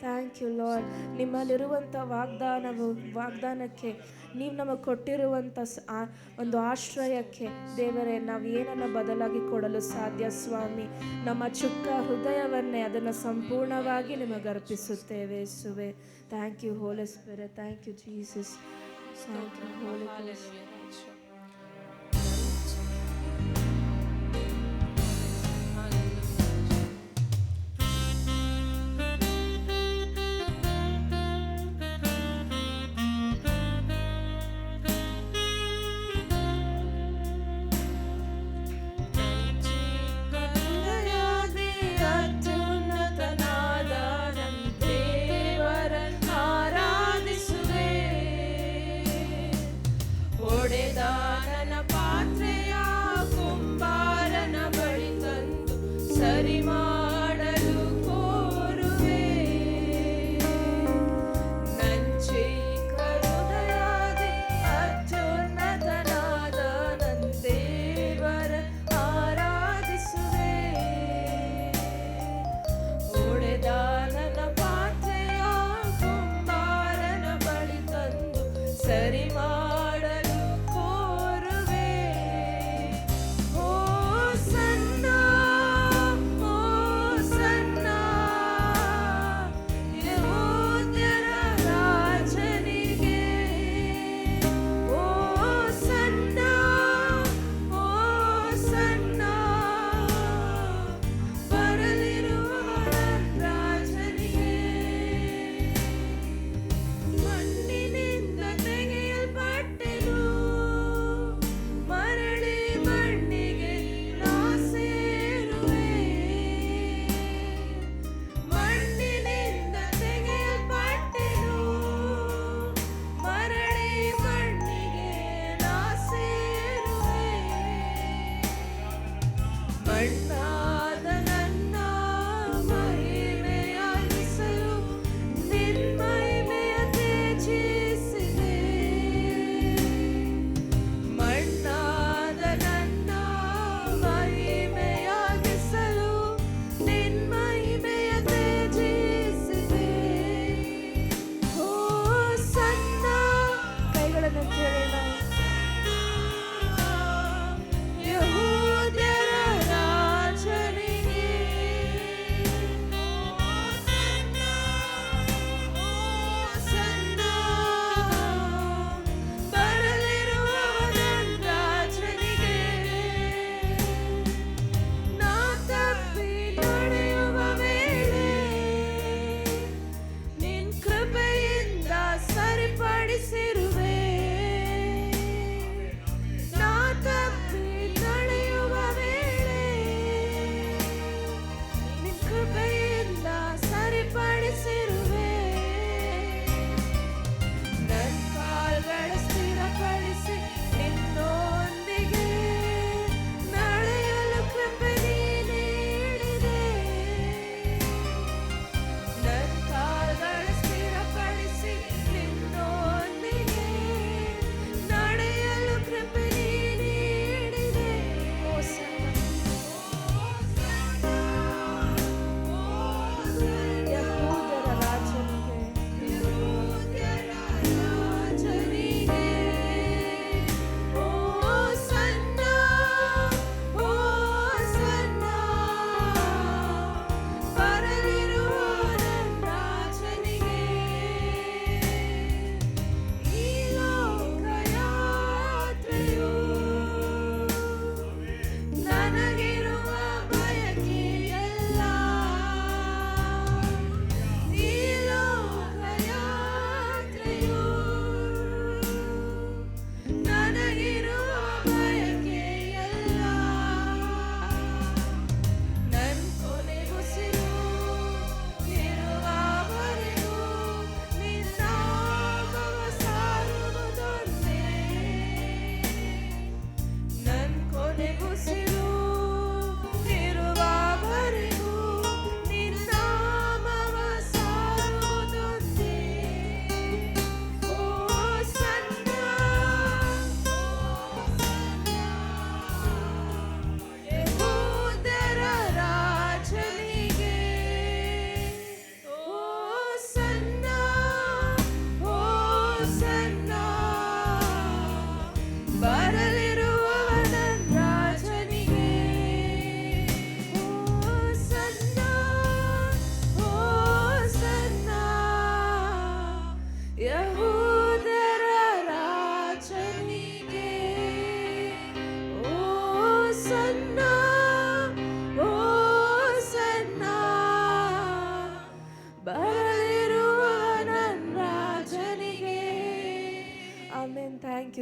Thank you Lord. ನಿಮ್ಮಲ್ಲಿರುವಂಥ ವಾಗ್ದಾನಕ್ಕೆ, ನೀವು ನಮಗೆ ಕೊಟ್ಟಿರುವಂಥ ಒಂದು ಆಶ್ರಯಕ್ಕೆ ದೇವರೇ ನಾವು ಏನನ್ನು ಬದಲಾಗಿ ಕೊಡಲು ಸಾಧ್ಯ ಸ್ವಾಮಿ. ನಮ್ಮ ಚುಕ್ಕ ಹೃದಯವನ್ನೇ ಅದನ್ನು ಸಂಪೂರ್ಣವಾಗಿ ನಿಮಗೆ ಅರ್ಪಿಸುತ್ತೇವೆ ಯೇಸುವೆ. Thank you Holi spirit. Thank you Jesus. Thank you holy ghost.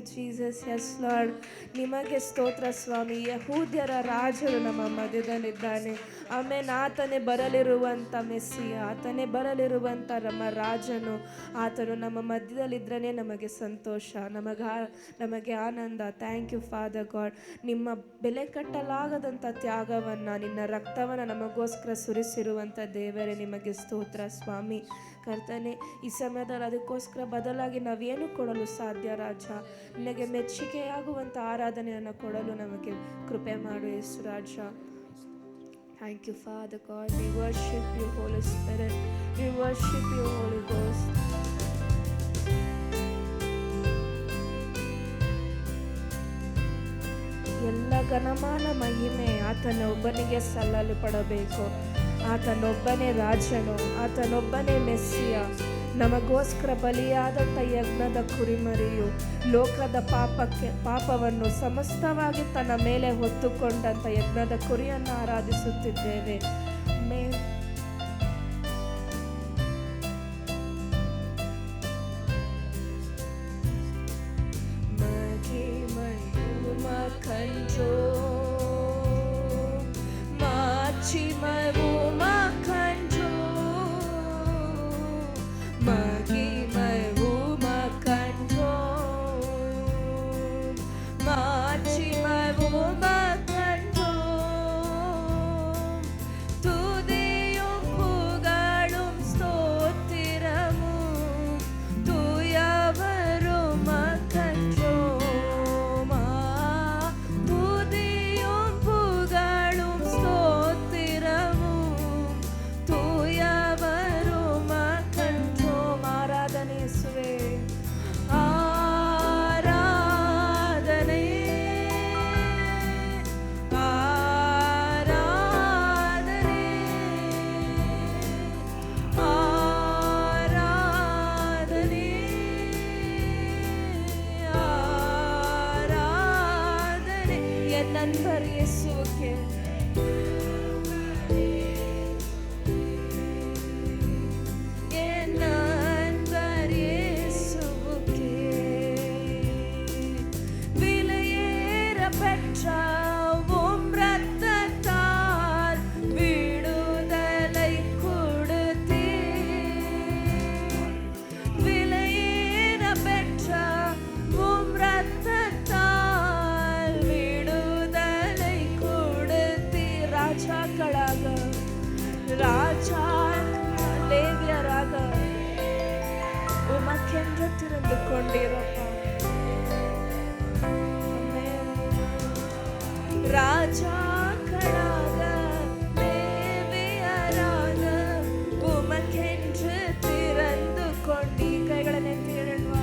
You Jesus. Yes Lord, ನಿಮಗೆ ಸ್ತೋತ್ರ ಸ್ವಾಮಿ. ಯಹೂದ್ಯರ ರಾಜರು ನಮ್ಮ ಮಧ್ಯದಲ್ಲಿದ್ದಾನೆ. ಆಮೇನ್. ಆತನೇ ಬರಲಿರುವಂಥ ಮೆಸ್ಸಿಯ, ಆತನೇ ಬರಲಿರುವಂಥ ನಮ್ಮ ರಾಜನು. ಆತನು ನಮ್ಮ ಮಧ್ಯದಲ್ಲಿದ್ರೇ ನಮಗೆ ಸಂತೋಷ, ನಮಗೆ ಆನಂದ. Thank you Father God. ನಿಮ್ಮ ಬೆಲೆ ಕಟ್ಟಲಾಗದಂಥ ತ್ಯಾಗವನ್ನು, ನಿನ್ನ ರಕ್ತವನ್ನು ನಮಗೋಸ್ಕರ ಸುರಿಸಿರುವಂಥ ದೇವರೇ ನಿಮಗೆ ಸ್ತೋತ್ರ ಸ್ವಾಮಿ. ಕರ್ತನೆ, ಈ ಸಮಯದಲ್ಲಿ ಅದಕ್ಕೋಸ್ಕರ ಬದಲಾಗಿ ನಾವೇನು ಕೊಡಲು ಸಾಧ್ಯ ರಾಜ? ನಿನಗೆ ಮೆಚ್ಚುಗೆಯಾಗುವಂಥ ಆರಾಧನೆಯನ್ನು ಕೊಡಲು ನಮಗೆ ಕೃಪೆ ಮಾಡು ಯೇಸು ರಾಜ. Thank you, Father God. We worship you, Holy Spirit. We worship you, Holy Ghost. ಎಲ್ಲ ಘನಮಾನ ಮಹಿಮೆ ಆತನೊಬ್ಬನಿಗೆ ಸಲ್ಲಲು ಪಡಬೇಕು. ಆತನೊಬ್ಬನೇ ರಾಜನು, ಆತನೊಬ್ಬನೇ ಮೆಸ್ಸಿಯ. ನಮಗೋಸ್ಕರ ಬಲಿಯಾದಂಥ ಯಜ್ಞದ ಕುರಿಮರಿಯು ಲೋಕದ ಪಾಪವನ್ನು ಸಮಸ್ತವಾಗಿ ತನ್ನ ಮೇಲೆ ಹೊತ್ತುಕೊಂಡಂಥ ಯಜ್ಞದ ಕುರಿಯನ್ನು ಆರಾಧಿಸುತ್ತಿದ್ದೇವೆ. நண்பர் இயேசுவுக்கே ராஜா லேவியராக உமக்கென்று திறந்து கொண்டிருப்பா. ராஜாக்களாக லேவியராக உமக்கென்று திறந்து கொண்டி கைகளை தேடுவா.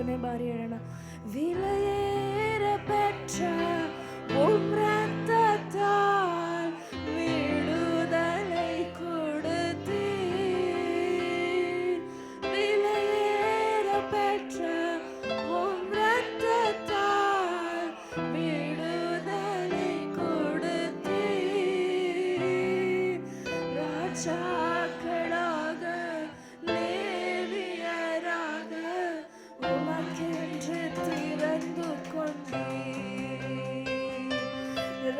ಕೊನೆ ಬಾರಿ ಹೇಳೋಣ. விலையேறப்பெற்ற உம் இரத்தத்தால் விடுதலை கொடுத்தீர். விலையேறப்பெற்ற உம் இரத்தத்தால் விடுதலை கொடுத்தீர். ராஜாக்களாக லேவியராக உமக்கென்று திறந்து கொண்டீர்.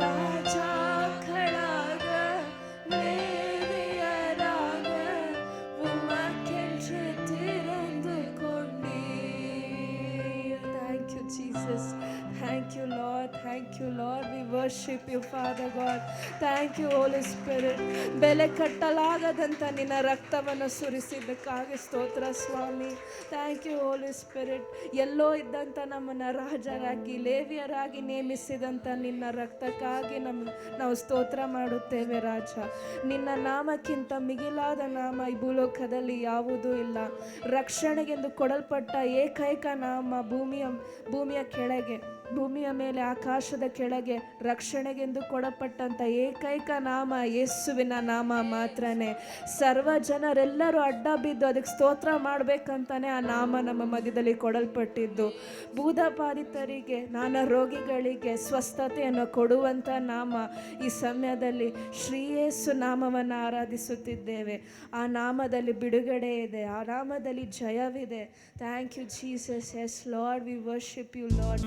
ராஜாக்களாக லேவியராக உமக்கென்று திறந்து கொண்டீர். Thank you, Jesus. Thank you, Lord. Thank you, Lord. We worship you, Father God. Thank you, Holy Spirit. ಬೆಲೆ ಕಟ್ಟಲಾಗದಂತ ನಿನ್ನ ರಕ್ತವನ್ನು ಸುರಿಸಿದ್ದಕ್ಕಾಗಿ ಸ್ತೋತ್ರ ಸ್ವಾಮಿ. Thank you Holi Spirit. ಎಲ್ಲೋ ಇದ್ದಂಥ ನಮ್ಮನ್ನು ರಾಜರಾಗಿ ಲೇವಿಯರಾಗಿ ನೇಮಿಸಿದಂಥ ನಿನ್ನ ರಕ್ತಕ್ಕಾಗಿ ನಾವು ಸ್ತೋತ್ರ ಮಾಡುತ್ತೇವೆ ರಾಜ. ನಿನ್ನ ನಾಮಕ್ಕಿಂತ ಮಿಗಿಲಾದ ನಾಮ ಈ ಭೂಲೋಕದಲ್ಲಿ ಯಾವುದೂ ಇಲ್ಲ. ರಕ್ಷಣೆಗೆಂದು ಕೊಡಲ್ಪಟ್ಟ ಏಕೈಕ ನಾಮ ಭೂಮಿಯ ಕೆಳಗೆ, ಭೂಮಿಯ ಮೇಲೆ, ಆಕಾಶದ ಕೆಳಗೆ ರಕ್ಷಣೆಗೆಂದು ಕೊಡಲ್ಪಟ್ಟಂಥ ಏಕೈಕ ನಾಮ ಯೇಸುವಿನ ನಾಮ ಮಾತ್ರನೇ. ಸರ್ವ ಜನರೆಲ್ಲರೂ ಅಡ್ಡ ಬಿದ್ದು ಅದಕ್ಕೆ ಸ್ತೋತ್ರ ಮಾಡಬೇಕಂತಾನೆ ಆ ನಾಮ ನಮ್ಮ ಮಧ್ಯದಲ್ಲಿ ಕೊಡಲ್ಪಟ್ಟಿದ್ದು. ಭೂತಬಾಧಿತರಿಗೆ, ನಾನಾ ರೋಗಿಗಳಿಗೆ ಸ್ವಸ್ಥತೆಯನ್ನು ಕೊಡುವಂಥ ನಾಮ. ಈ ಸಮಯದಲ್ಲಿ ಶ್ರೀ ಯೇಸು ನಾಮವನ್ನು ಆರಾಧಿಸುತ್ತಿದ್ದೇವೆ. ಆ ನಾಮದಲ್ಲಿ ಬಿಡುಗಡೆ ಇದೆ, ಆ ನಾಮದಲ್ಲಿ ಜಯವಿದೆ. Thank you Jesus. Yes Lord, we worship you Lord.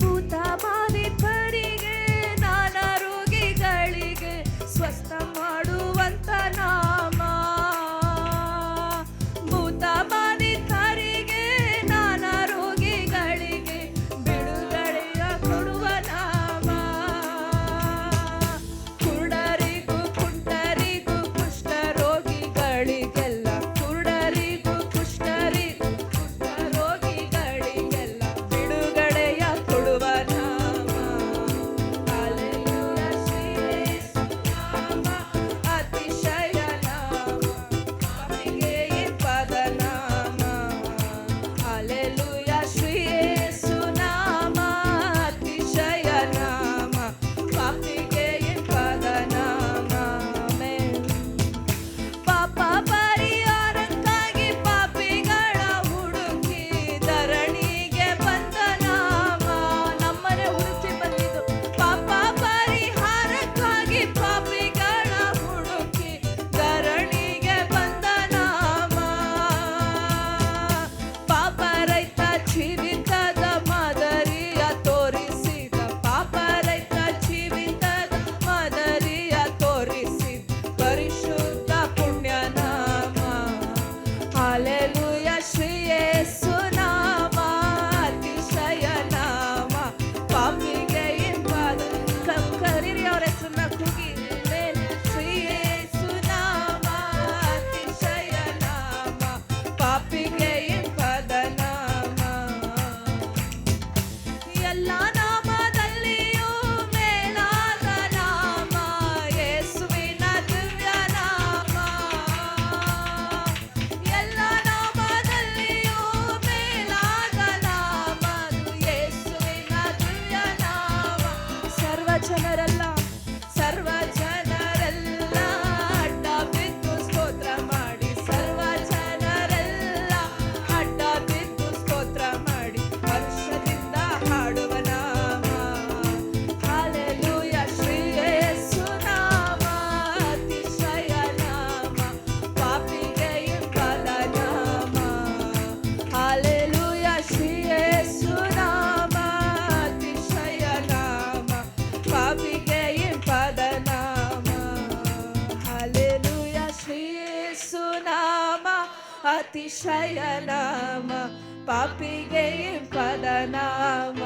ಭೂತಬಾಧಿತರಿಗೆ, ನಾನಾ ರೋಗಿಗಳಿಗೆ ಸ್ವಸ್ಥ ಮಾಡುವಂತ ನಾಮ. ಭೂತಬಾಧಿತರಿಗೆ, ನಾನಾ ರೋಗಿಗಳಿಗೆ ಬಿಡುಗಡೆಯ ಕೊಡುವ ನಾಮ. ಕುರುಡರಿಗೂ ಕುಂಟರಿಗೂ ಕುಷ್ಠರೋಗಿಗಳಿಗೆಲ್ಲ, ಕುರುಡರಿಗೂ ಕುಷ್ಠರಿಗೂ ಕುಷ್ಠರೋಗಿಗಳಿಗೆಲ್ಲ ಬಿಡುಗಡೆಯ ಕೊಡುವ ನಾಮ. ಹಲ್ಲೆಲೂಯಾ, ಶ್ರೀ ಯೇಸು ನಾಮ ಅತಿಶಯ ನಾಮ, ಪಾಪಿಗೆ ಇಂಪಾದ ನಾಮ. ಹಲ್ಲೆಲೂಯಾ, ಶ್ರೀ ಯೇಸು ನಾಮ ಅತಿಶಯ ನಾಮ, ಪಾಪಿಗೆ ಇಂಪಾದ ನಾಮ. ಆಮೆನ್. ಪಾಪ ಪರಿಹಾರಕ್ಕಾಗಿ ಪಾಪಿಗಳ ಹುಡುಕಿ ಧರಣಿಗೆ ಬಂದ ನಾಮ. ನಮ್ಮನೆ ಹುಡುಕಿ ಬಂದಿದ್ದು ಪಾಪ ಪರಿಹಾರಕ್ಕಾಗಿ ಪಾಪಿಗಳ ಹುಡುಕಿ ಧರಣಿಗೆ ಬಂದ ನಾಮ. ಪಾಪ ರಹಿತ ಜೀವಿತದ ಮಾದರಿಯ ತೋರಿಸಿದ, ಪಾಪ ರಹಿತ ಜೀವಿತದ ಮಾದರಿಯ ತೋರಿಸಿದ ಪರಿಶುದ್ಧ ಪುಣ್ಯ ನಾಮ. ಹಲ್ಲೆಲೂಯಾ, ಶ್ರೀ ಯೇಸು ನಾಮ ಅತಿಶಯ ನಾಮ, ಪಾಪಿಗೆ ಇಂಪಾದ. ಕರೀರಿ ಅವ್ರ ಹೆಸರನ್ನ ಕೂಗಿ. ಶ್ರೀ ಯೇಸು ನಾಮ ಅತಿಶಯ ನಾಮ, ಪಾಪಿಗೆ ಇಂಪಾದ ನಾಮ. ಎಲ್ಲ ನಾಮದಲ್ಲಿಯೂ ಮೇಲಾದ ನಾಮ ಯೇಸುವಿನ ದಿವ್ಯ ನಾಮ. ಎಲ್ಲ ನಾಮದಲ್ಲಿಯೂ ಮೇಲಾದ ನಾಮ ಯೇಸುವಿನ ದಿವ್ಯ ನಾಮ. ಸರ್ವ ಜನರೆಲ್ಲ ಅಡ್ಡ ಬಿದ್ದು ಸ್ತೋತ್ರ ಮಾಡಿ, ಸರ್ವ ಜನರೆಲ್ಲ ಅಡ್ಡ ಬಿದ್ದು ಸ್ತೋತ್ರ ಮಾಡಿ ಹರ್ಷದಿಂದ ಹಾಡುವ ನಾಮ. ಹಲ್ಲೆಲೂಯಾ, ಶ್ರೀ ಯೇಸು ನಾಮ ಅತಿಶಯ ನಾಮ, ಪಾಪಿಗೆ ಇಂಪಾದ ನಾಮ. ಹಲ್ಲೆಲೂಯಾ, ಶ್ರೀ ಯೇಸು ನಾಮ ಅತಿಶಯ ನಾಮ, ಪಾಪಿಗೆ ಇಂಪಾದ ನಾಮ. ಹಲ್ಲೆಲೂಯಾ, ಶ್ರೀ ಯೇಸು ನಾಮ ಅತಿಶಯ ನಾಮ, ಪಾಪಿಗೆ ಇಂಪಾದ ನಾಮ.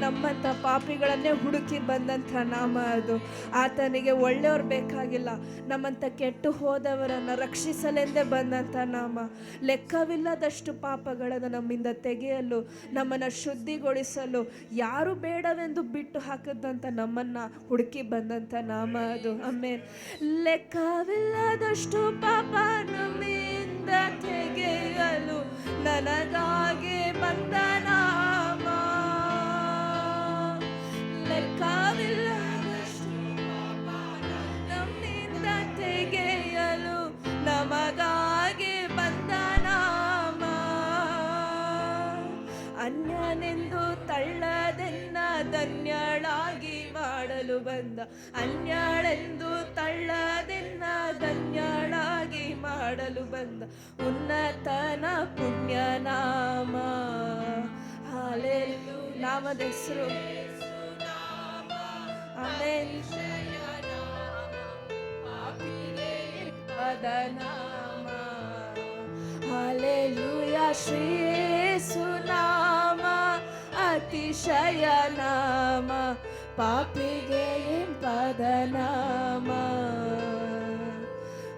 ನಮ್ಮಂಥ ಪಾಪಿಗಳನ್ನೇ ಹುಡುಕಿ ಬಂದಂಥ ನಾಮ ಅದು. ಆತನಿಗೆ ಒಳ್ಳೆಯವ್ರು ಬೇಕಾಗಿಲ್ಲ, ನಮ್ಮಂಥ ಕೆಟ್ಟು ಹೋದವರನ್ನು ರಕ್ಷಿಸಲೆಂದೇ ಬಂದಂಥ ನಾಮ. ಲೆಕ್ಕವಿಲ್ಲದಷ್ಟು ಪಾಪಗಳನ್ನು ನಮ್ಮಿಂದ ತೆಗೆಯಲು, ನಮ್ಮನ್ನು ಶುದ್ಧಿಗೊಳಿಸಲು, ಯಾರು ಬೇಡವೆಂದು ಬಿಟ್ಟು ಹಾಕಿದಂಥ ನಮ್ಮನ್ನು ಹುಡುಕಿ ಬಂದಂಥ ನಾಮ ಅದು. ಆಮೇಲೆ ಲೆಕ್ಕವಿಲ್ಲದಷ್ಟು ಪಾಪ ನಮ್ಮಿಂದ ತೆಗೆಯಲು, ನನಗಾಗಿ ಬಂದ ನಾಮ, ಲೆಕ್ಕವಿಲ್ಲದಷ್ಟು ನಮ್ಮಿಂದ ತೆಗೆಯಲು ನಮಗಾಗಿ ಬಂದ ನಾಮ. ಅನ್ಯನೆಂದು ತಳ್ಳದೆನ್ನ ಧನ್ಯಳಾಗಿ ಮಾಡಲು ಬಂದ, ಅನ್ಯಳೆಂದು ತಳ್ಳದೆನ್ನ ಧನ್ಯಳಾಗಿ ಮಾಡಲು ಬಂದ ಉನ್ನತನ ಪುಣ್ಯ ನಾಮ. ಹಾಲೆಲೂಯಾ. ನಾಮದ ಹೆಸರು ಪದನಾಮ. ಹಾಲೆಲೂಯಾ. ಶ್ರೀ ಯೇಸು ನಾಮ ಅತಿಶಯ ನಾಮ, ಪಾಪಿಗೆ ಪದನಾಮ,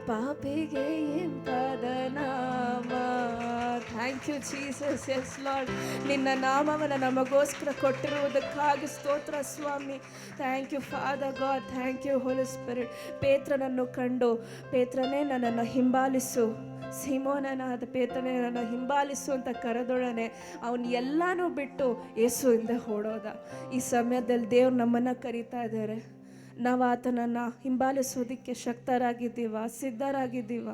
ಪಾಪಿಗೆ ಪದನಾಮ. Thank you Jesus. Yes Lord, ನಿನ್ನ ನಾಮವನ್ನು ನಮಗೋಸ್ಕರ ಕೊಟ್ಟಿರುವುದಕ್ಕಾಗಿ ಸ್ತೋತ್ರ ಸ್ವಾಮಿ. Thank you Father God, thank you Holi Spirit. ಪೇತ್ರನನ್ನು ಕಂಡು, ಪೇತ್ರನೇ ನನ್ನನ್ನು ಹಿಂಬಾಲಿಸು, ಸಿಮೋನನಾದ ಪೇತ್ರನೇ ನನ್ನ ಹಿಂಬಾಲಿಸು ಅಂತ ಕರೆದೊಡನೆ ಅವನು ಎಲ್ಲನೂ ಬಿಟ್ಟು ಯೇಸುವಿಂದ ಓಡೋದ. ಈ ಸಮಯದಲ್ಲಿ ದೇವ್ರು ನಮ್ಮನ್ನು ಕರೀತಾ ಇದ್ದಾರೆ. ನಾವು ಆತನನ್ನು ಹಿಂಬಾಲಿಸೋದಕ್ಕೆ ಶಕ್ತರಾಗಿದ್ದೀವ, ಸಿದ್ಧರಾಗಿದ್ದೀವ?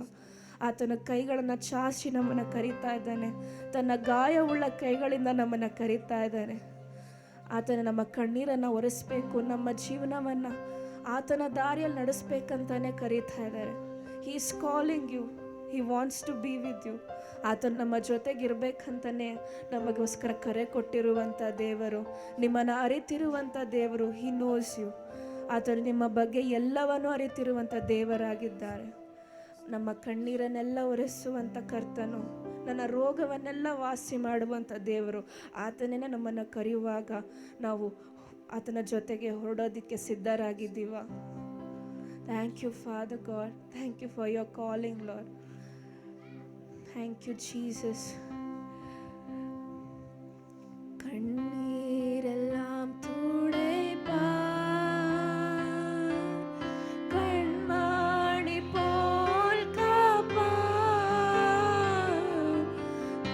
ಆತನ ಕೈಗಳನ್ನು ಚಾಚಿ ನಮ್ಮನ್ನು ಕರೀತಾ ಇದ್ದಾನೆ. ತನ್ನ ಗಾಯವುಳ್ಳ ಕೈಗಳಿಂದ ನಮ್ಮನ್ನು ಕರೀತಾ ಇದ್ದಾನೆ. ಆತನ ನಮ್ಮ ಕಣ್ಣೀರನ್ನು ಒರೆಸ್ಬೇಕು, ನಮ್ಮ ಜೀವನವನ್ನು ಆತನ ದಾರಿಯಲ್ಲಿ ನಡೆಸ್ಬೇಕಂತಾನೆ ಕರೀತಾ ಇದ್ದಾರೆ. He is calling you, he wants to be with you. ಆತನು ನಮ್ಮ ಜೊತೆಗಿರ್ಬೇಕಂತಲೇ ನಮಗೋಸ್ಕರ ಕರೆ ಕೊಟ್ಟಿರುವಂಥ ದೇವರು, ನಿಮ್ಮನ್ನು ಅರಿತಿರುವಂಥ ದೇವರು. He knows you. ಆತನು ನಿಮ್ಮ ಬಗ್ಗೆ ಎಲ್ಲವನ್ನೂ ಅರಿತಿರುವಂಥ ದೇವರಾಗಿದ್ದಾರೆ. ನಮ್ಮ ಕಣ್ಣೀರನ್ನೆಲ್ಲ ಒರೆಸುವಂಥ ಕರ್ತನು, ನನ್ನ ರೋಗವನ್ನೆಲ್ಲ ವಾಸಿ ಮಾಡುವಂಥ ದೇವರು. ಆತನೇ ನಮ್ಮನ್ನು ಕರೆಯುವಾಗ ನಾವು ಆತನ ಜೊತೆಗೆ ಹೊರಡೋದಕ್ಕೆ ಸಿದ್ಧರಾಗಿದ್ದೀವ? Thank you Father God, thank you for your calling Lord. Thank you Jesus. കണ്ണീരെല്ലാം തുടയ്പ്പാൻ കൺമണി പോൽ കാപ്പാൻ,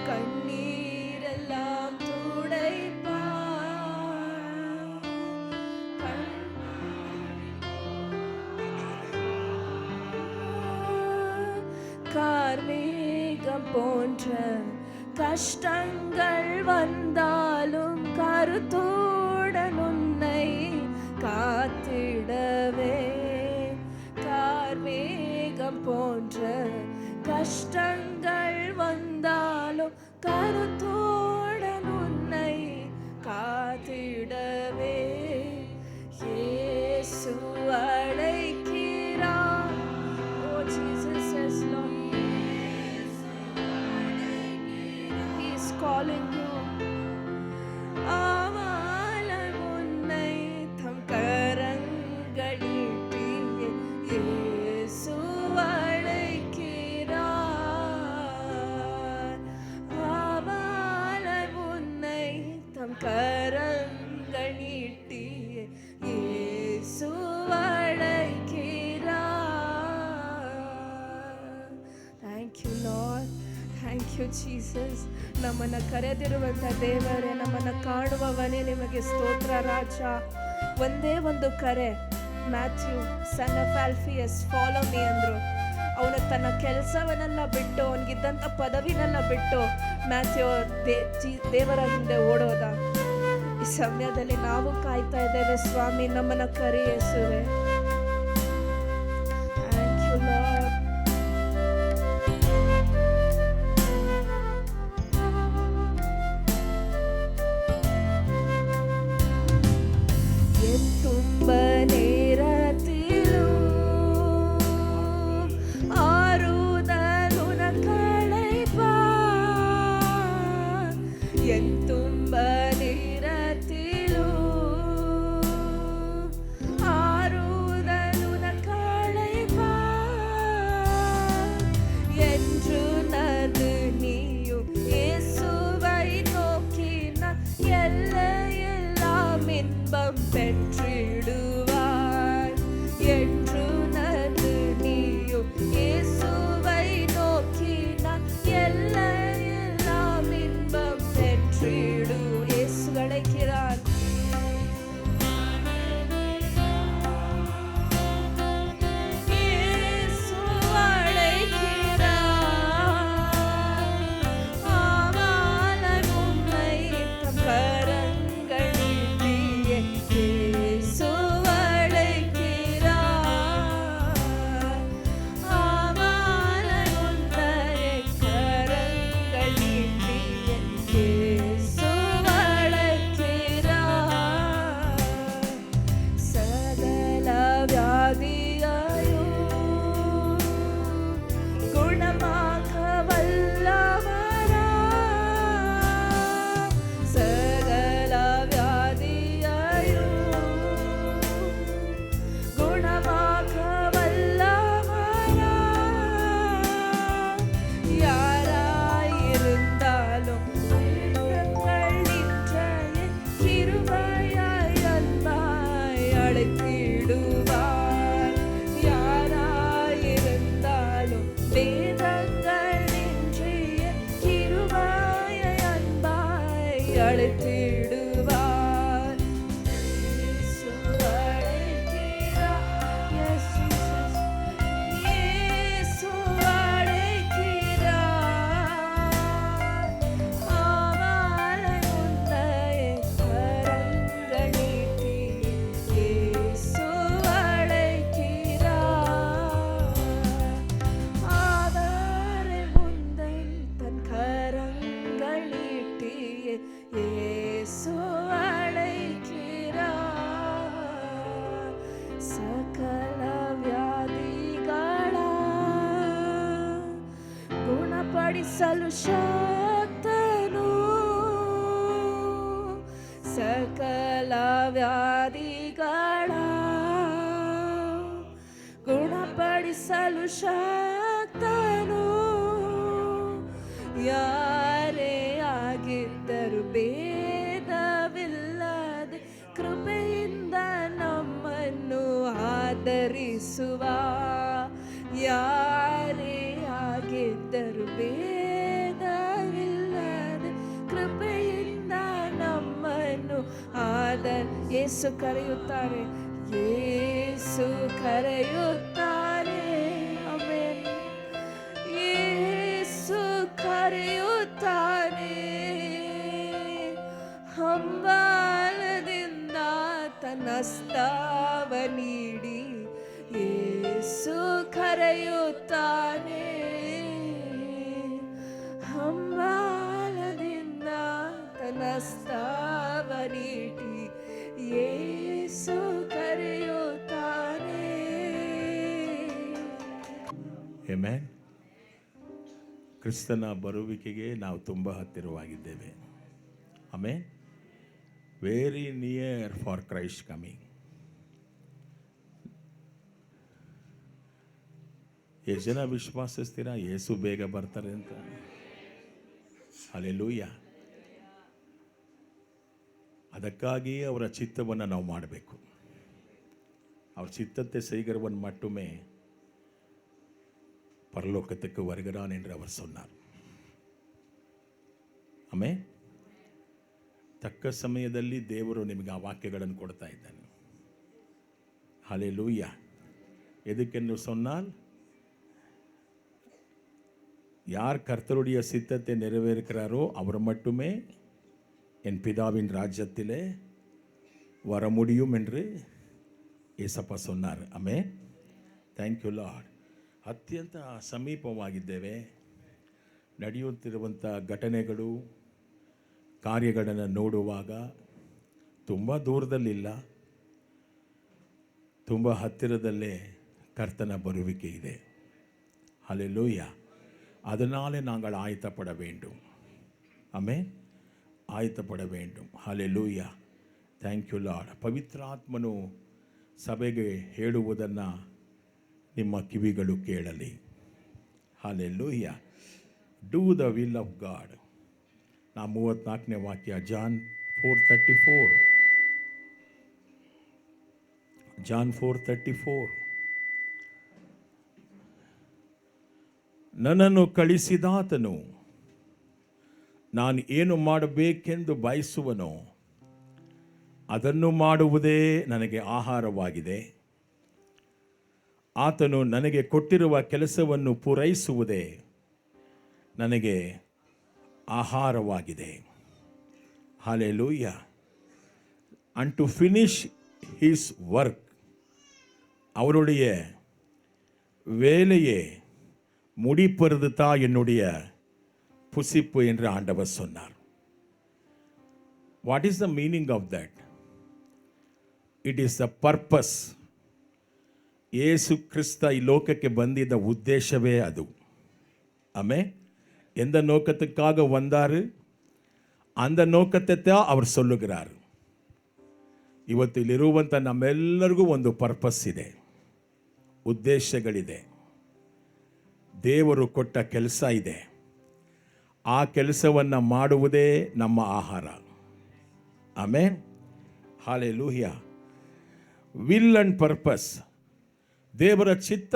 കണ്ണീരെല്ലാം തുടയ്പ്പാൻ கார்மேகம் போன்ற கஷ்டங்கள் வந்தாலும் கருத்துடன் உன்னை காத்திடவே. கார்மேகம் போன்ற கஷ்டங்கள் வந்தாலும் கருத்துடன் உன்னை காத்திடவே. இயேசு அழைக்கிறார். O Jesus, yes Lord. Calling you. ஆவாளர் உன்னை தம் கரங்களிட்டு இயேசு அழைக்கிறார். ஆவாளர் உன்னை தம் கரங்களிட்டு இயேசு அழைக்கிறார். Thank you Lord. Thank you Jesus. ನಮ್ಮನ್ನು ಕರೆದಿರುವಂಥ ದೇವರೇ, ನಮ್ಮನ್ನು ಕಾಣುವವನೇ ನಿಮಗೆ ಸ್ತೋತ್ರ ರಾಜ. ಒಂದೇ ಒಂದು ಕರೆ, Matthew son of Alphaeus follow me ಅಂದರು. ಅವನು ತನ್ನ ಕೆಲಸವನ್ನೆಲ್ಲ ಬಿಟ್ಟು, ಅವನಿಗಿದ್ದಂಥ ಪದವಿನೆಲ್ಲ ಬಿಟ್ಟು ಮ್ಯಾಥ್ಯೂ ದೇವರ ಹಿಂದೆ ಓಡೋದ. ಈ ಸಮಯದಲ್ಲಿ ನಾವು ಕಾಯ್ತಾ ಇದ್ದೇವೆ ಸ್ವಾಮಿ, ನಮ್ಮನ್ನು ಕರೆ ಯೇಸುವೆ. Thank you lord. பெற்றிடுவாய் என்று நது நீயும் இயேசுவை நோக்கினான் எல்லாம் அழைத்திடுவார். இயேசு அழைக்கிறார். Yes, Jesus. இயேசு அழைக்கிறார். அவரை உன்னை கரங்கள் நீட்டி இயேசு அழைக்கிறார். ஆதரை உந்தன் தன் கரங்கள் நீட்டி இயேசு அழைக்கிறார். சகல ವ್ಯಾಧಿಗಳ ಗುಣಪಡಿಸಲು ಶಕ್ತನು. ಸಕಲ ವ್ಯಾಧಿಗಳ ಗುಣಪಡಿಸಲು ಶಕ್ತನು. ಯಾರೇ ಆಗಿದ್ದರು ಭೇದವಿಲ್ಲದೆ ಕೃಪೆಯಿಂದ ನಮ್ಮನ್ನು ಆದರಿಸುವ. ಯಾರೇ ಆಗಿದ್ದರು ಭೇದವಿಲ್ಲದೆ ಕೃಪೆಯಿಂದ ನಮ್ಮನ್ನು ಯೇಸು ಕರೆಯುತ್ತಾರೆ. ಯೇಸು ಕರೆಯುತ್ತಾರೆ. ಆಮೆನ್. ಯೇಸು ಕರೆಯುತ್ತಾನೆ. ಹಂಬಲದಿಂದ ತನ್ನ ಹಸ್ತವ ನೀಡಿ ಯೇಸು ಕರೆಯುತ್ತಾನೆ. ಹಂಬಲದಿಂದ ತನ್ನ ಹಸ್ತವ ನೀಡಿ ಯೇಸು ಕರೆಯುತ್ತಾನೆ. ಆಮೆನ್. ಕ್ರಿಸ್ತನ ಬರುವಿಕೆಗೆ ನಾವು ತುಂಬ ಹತ್ತಿರವಾಗಿದ್ದೇವೆ. Amen. Very near for Christ coming. ಎಷ್ಟು ಜನ ವಿಶ್ವಾಸಿಸ್ತೀರಾ ಯೇಸು ಬೇಗ ಬರ್ತಾರೆ ಅಂತ? ಹಲ್ಲೆಲೂಯಾ. ಅದಕ್ಕಾಗಿ ಅವರ ಚಿತ್ತವನ್ನು ನಾವು ಮಾಡಬೇಕು. ಅವ್ರ சித்தத்தை செய்கிறவன் மட்டுமே பரலோகத்துக்கு வருகிறான் என்று அவர் சொன்னார். ಆಮೇಲೆ ತಕ್ಕ ಸಮಯದಲ್ಲಿ ದೇವರು ನಿಮಗೆ ಆ ವಾಕ್ಯಗಳನ್ನು ಕೊಡ್ತಾ ಇದ್ದಾನೆ. ஹல்லேலூயா. எதுக்கென்று சொன்னால், யார் கர்த்தருடைய சித்தத்தை நிறைவேறுகிறாரோ அவர் மட்டுமே என் பிதாவின் ராஜ்யத்திலே வர முடியும் என்று ஏசப்பா சொன்னார். ಆಮೆನ್. Thank you Lord. ಅತ್ಯಂತ ಸಮೀಪವಾಗಿದ್ದೇವೆ. ನಡೆಯುತ್ತಿರುವಂಥ ಘಟನೆಗಳು ಕಾರ್ಯಗಳನ್ನು ನೋಡುವಾಗ ತುಂಬ ದೂರದಲ್ಲಿಲ್ಲ, ತುಂಬ ಹತ್ತಿರದಲ್ಲೇ கர்த்தன ಬರುವಿಕೆ ಇದೆ. ஹல்லேலூயா. அதனாலே நாங்கள் ஆயத்தப்பட வேண்டும். ஆமென். ಆಯತಪಡ வேண்டும். ஹல்லேலூயா. Thank you Lord. ಪವಿತ್ರಾತ್ಮನು ಸಭೆಗೆ ಹೇಳುವುದನ್ನು ನಿಮ್ಮ ಕಿವಿಗಳು ಕೇಳಲಿ. Hallelujah. Do the will of God. 34ನೇ ವಾಕ್ಯ, ಜಾನ್ 4:34. ಜಾನ್ 4:34. ನನ್ನನ್ನು ಕಳಿಸಿದಾತನು ನಾನು ಏನು ಮಾಡಬೇಕೆಂದು ಬಯಸುವನೋ ಅದನ್ನು ಮಾಡುವುದೇ ನನಗೆ ಆಹಾರವಾಗಿದೆ. ಆತನು ನನಗೆ ಕೊಟ್ಟಿರುವ ಕೆಲಸವನ್ನು ಪೂರೈಸುವುದೇ ನನಗೆ ಆಹಾರವಾಗಿದೆ. Hallelujah. And to finish his work, அவருடைய வேலையை முடிப்பது தான் என்னுடைய புசிப்பு என்று ஆண்டவர் சொன்னார். What is the meaning of that? It is the purpose. Yesu Krista ಈ ಲೋಕಕ್ಕೆ ಬಂದಿದ್ದ ಉದ್ದೇಶವೇ ಅದು. ಆಮೆನ್. எந்த நோக்கத்துக்காக வந்தார் அந்த நோக்கத்தை தான் அவர் சொல்லுகிறார். ಇವತ್ತಿಲ್ಲಿರುವಂಥ ನಮ್ಮೆಲ್ಲರಿಗೂ ಒಂದು ಪರ್ಪಸ್ ಇದೆ, ಉದ್ದೇಶಗಳಿದೆ. ದೇವರು ಕೊಟ್ಟ ಕೆಲಸ ಇದೆ. ಆ ಕೆಲಸವನ್ನು ಮಾಡುವುದೇ ನಮ್ಮ ಆಹಾರ. Amen. Hallelujah. Will and purpose, ದೇವರ ಚಿತ್ತ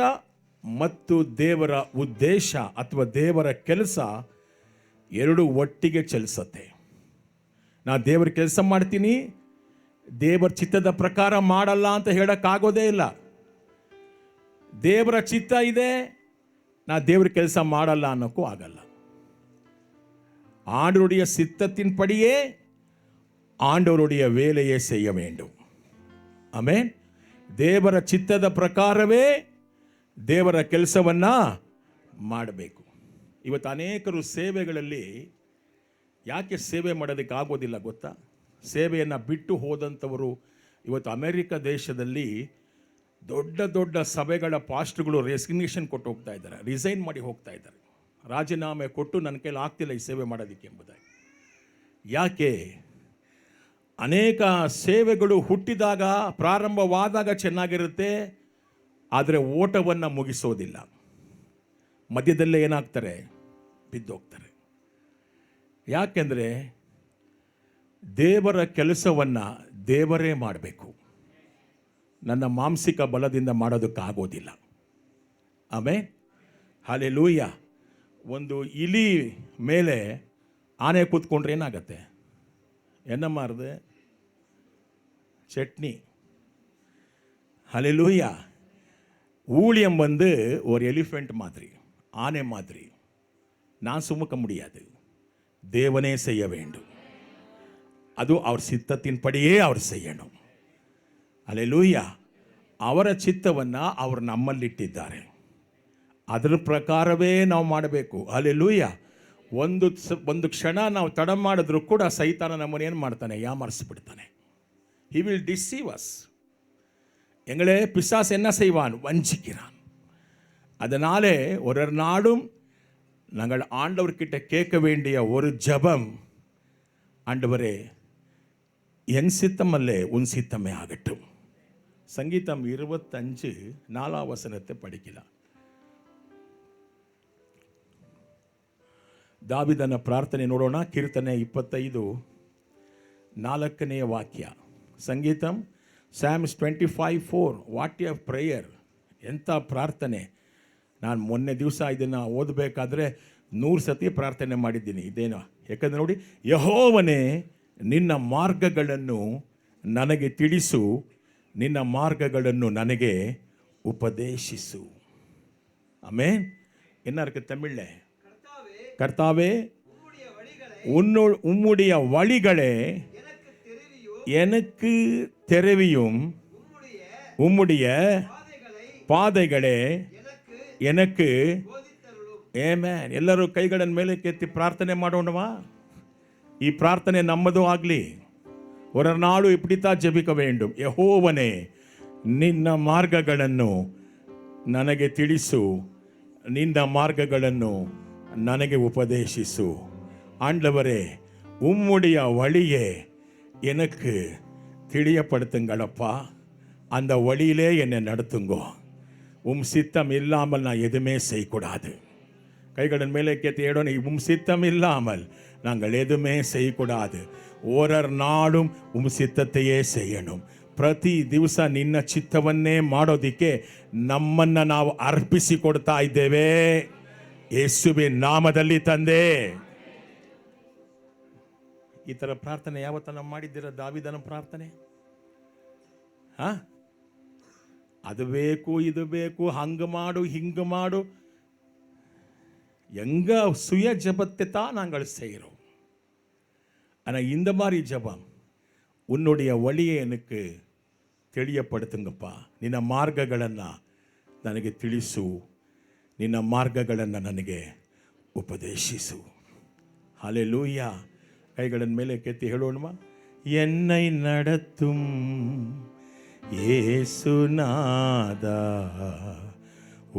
ಮತ್ತು ದೇವರ ಉದ್ದೇಶ ಅಥವಾ ದೇವರ ಕೆಲಸ ಎರಡು ಒಟ್ಟಿಗೆ ಚಲಿಸುತ್ತೆ. ನಾ ದೇವ್ರ ಕೆಲಸ ಮಾಡ್ತೀನಿ, ದೇವರ ಚಿತ್ತದ ಪ್ರಕಾರ ಮಾಡಲ್ಲ ಅಂತ ಹೇಳೋಕ್ಕಾಗೋದೇ ಇಲ್ಲ. ದೇವರ ಚಿತ್ತ ಇದೆ, ನಾ ದೇವ್ರ ಕೆಲಸ ಮಾಡಲ್ಲ ಅನ್ನೋಕ್ಕೂ ಆಗಲ್ಲ. ஆண்டவருடைய சித்தத்தின்படியே ஆண்டவருடைய வேலையை செய்ய வேண்டும். ಆಮೆನ್. ದೇವರ ಚಿತ್ತದ ಪ್ರಕಾರವೇ ದೇವರ ಕೆಲಸವನ್ನು ಮಾಡಬೇಕು. ಇವತ್ತು ಅನೇಕರು ಸೇವೆಗಳಲ್ಲಿ ಯಾಕೆ ಸೇವೆ ಮಾಡೋದಕ್ಕೆ ಆಗೋದಿಲ್ಲ ಗೊತ್ತಾ? ಸೇವೆಯನ್ನು ಬಿಟ್ಟು ಹೋದಂಥವರು ಇವತ್ತು ಅಮೆರಿಕ ದೇಶದಲ್ಲಿ ದೊಡ್ಡ ದೊಡ್ಡ ಸಭೆಗಳ ಪಾಸ್ಟ್ರುಗಳು ರೆಸಿಗ್ನೇಷನ್ ಕೊಟ್ಟು ಹೋಗ್ತಾ ಇದ್ದಾರೆ, ರಿಸೈನ್ ಮಾಡಿ ಹೋಗ್ತಾ ಇದ್ದಾರೆ. ರಾಜೀನಾಮೆ ಕೊಟ್ಟು ನನ್ನ ಕೈಲಿ ಆಗ್ತಿಲ್ಲ ಈ ಸೇವೆ ಮಾಡೋದಕ್ಕೆ ಎಂಬುದಾಗಿ. ಯಾಕೆ? ಅನೇಕ ಸೇವೆಗಳು ಹುಟ್ಟಿದಾಗ ಪ್ರಾರಂಭವಾದಾಗ ಚೆನ್ನಾಗಿರುತ್ತೆ, ಆದರೆ ಓಟವನ್ನು ಮುಗಿಸೋದಿಲ್ಲ. ಮಧ್ಯದಲ್ಲೇ ಏನಾಗ್ತಾರೆ? ಬಿದ್ದೋಗ್ತಾರೆ. ಯಾಕೆಂದರೆ ದೇವರ ಕೆಲಸವನ್ನು ದೇವರೇ ಮಾಡಬೇಕು, ನನ್ನ ಮಾಂಸಿಕ ಬಲದಿಂದ ಮಾಡೋದಕ್ಕಾಗೋದಿಲ್ಲ. ಆಮೇಲೆ ಹಲ್ಲೆಲೂಯ. ಒಂದು ಇಲಿ ಮೇಲೆ ಆನೆ ಕೂತ್ಕೊಂಡ್ರೆ ಏನಾಗತ್ತೆ? என்ன மாறுது? சட்னி. ஹல்லேலூயா. ஊழியம் வந்து ஒரு எலிஃபெண்ட் மாதிரி, ஆனை மாதிரி. நான் சுமக்க முடியாது, தேவனே செய்ய வேண்டும். அது அவர் சித்தத்தின்படியே அவர் செய்யணும். ಹಲ್ಲೆಲೂಯಾ. ಅವರ ಚಿತ್ತವನ್ನು ಅವರು ನಮ್ಮಲ್ಲಿಟ್ಟಿದ್ದಾರೆ, ಅದರ ಪ್ರಕಾರವೇ ನಾವು ಮಾಡಬೇಕು. ಹಲ್ಲೆಲೂಯಾ. ಒಂದು ಕ್ಷಣ ನಾವು ತಡ ಮಾಡಿದ್ರೂ ಕೂಡ ಸೈತಾನ ನಮ್ಮನ್ನು ಏನು ಮಾಡ್ತಾನೆ? ಯಾಮರಿಸ್ಬಿಡ್ತಾನೆ. He will deceive us. எங்களே பிசாசு என்ன செய்வான்? வஞ்சிக்கிறான். அதனாலே ஒரு நாளும் நாங்கள் ஆண்டவர்கிட்ட கேட்க வேண்டிய ஒரு ஜெபம், ஆண்டவரே என் சித்தமல்லே உன் சித்தமே ஆகட்டும். சங்கீதம் 25:4 படிக்கலாம். ದಾವಿದನ ಪ್ರಾರ್ಥನೆ ನೋಡೋಣ. ಕೀರ್ತನೆ 25:4 ಸಂಗೀತಂ ಸ್ಯಾಮ್ಸ್ 25:4. What A prayer! ಎಂಥ ಪ್ರಾರ್ಥನೆ! ನಾನು ಮೊನ್ನೆ ದಿವಸ ಇದನ್ನು ಓದಬೇಕಾದ್ರೆ 100 ಸತಿ ಪ್ರಾರ್ಥನೆ ಮಾಡಿದ್ದೀನಿ. ಇದೇನೋ ಯಾಕಂದರೆ ನೋಡಿ, ಯೆಹೋವನೇ ನಿನ್ನ ಮಾರ್ಗಗಳನ್ನು ನನಗೆ ತಿಳಿಸು, ನಿನ್ನ ಮಾರ್ಗಗಳನ್ನು ನನಗೆ ಉಪದೇಶಿಸು. ಆಮೇನ್. என்ன இருக்கு தமிழ்ல? கர்த்தாவே உம்முடைய வழிகளே எனக்கு தெரிவியும், உம்முடைய பாதைகளே எனக்கு. ಆಮೆನ್. ಎಲ್ಲರೂ ಕೈಗಳನ್ನು ಮೇಲೆ ಕೆತ್ತಿ ಪ್ರಾರ್ಥನೆ ಮಾಡೋಣವಾ? ಈ ಪ್ರಾರ್ಥನೆ ನಮ್ಮದು ಆಗಲಿ. ஒரு நாள் இப்படித்தான் ஜெபிக்க வேண்டும். ಯೆಹೋವನೇ ನಿನ್ನ ಮಾರ್ಗಗಳನ್ನು ನನಗೆ ತಿಳಿಸು, ನಿನ್ನ ಮಾರ್ಗಗಳನ್ನು ನನಗೆ ಉಪದೇಶಿಸು. ஆண்டவரே உம்முடைய வழியே எனக்கு தெரியப்படுத்துங்களப்பா, அந்த வழியிலே என்னை நடத்துங்கோ. உம் சித்தம் இல்லாமல் நான் எதுவுமே செய்யக்கூடாது. கைகளின் மேலே கேட்டு ஏடோம், உம் சித்தம் இல்லாமல் நாங்கள் எதுவுமே செய்யக்கூடாது. ஒரு நாளும் உம் சித்தத்தையே செய்யணும். ಪ್ರತಿ ದಿವಸ ನಿನ್ನ ಚಿತ್ತವನ್ನೇ ಮಾಡೋದಕ್ಕೆ ನಮ್ಮನ್ನು ನಾವು ಅರ್ಪಿಸಿ ಕೊಡ್ತಾ ಇದ್ದೇವೆ ಯೇಸುವಿನ ನಾಮದಲ್ಲಿ ತಂದೆ. ಈ ಥರ ಪ್ರಾರ್ಥನೆ ಯಾವತ್ತನ ಮಾಡಿದ್ದೀರ? ದಾವಿದನ ಪ್ರಾರ್ಥನೆ. ಅದು ಬೇಕು, ಇದು ಬೇಕು, ಹಂಗೆ ಮಾಡು, ಹಿಂಗೆ ಮಾಡು. எங்க சுய ஜபத்தை தான் நாங்கள் செய்கிறோம். ஆனால் இந்த மாதிரி ஜபம், உன்னுடைய வழியை எனக்கு ತಿಳಿಯಪಡುತ್ತಂಗಪ್ಪ, ನಿನ್ನ ಮಾರ್ಗಗಳನ್ನು ನನಗೆ ತಿಳಿಸು, ನಿನ್ನ ಮಾರ್ಗಗಳನ್ನು ನನಗೆ ಉಪದೇಶಿಸು. ಹಲ್ಲೆಲೂಯಾ. கைகளின் மேலே ಕೆತ್ತಿ ಹೇಳೋಣವಾ? என்னை நடத்தும் இயேசுநாதா,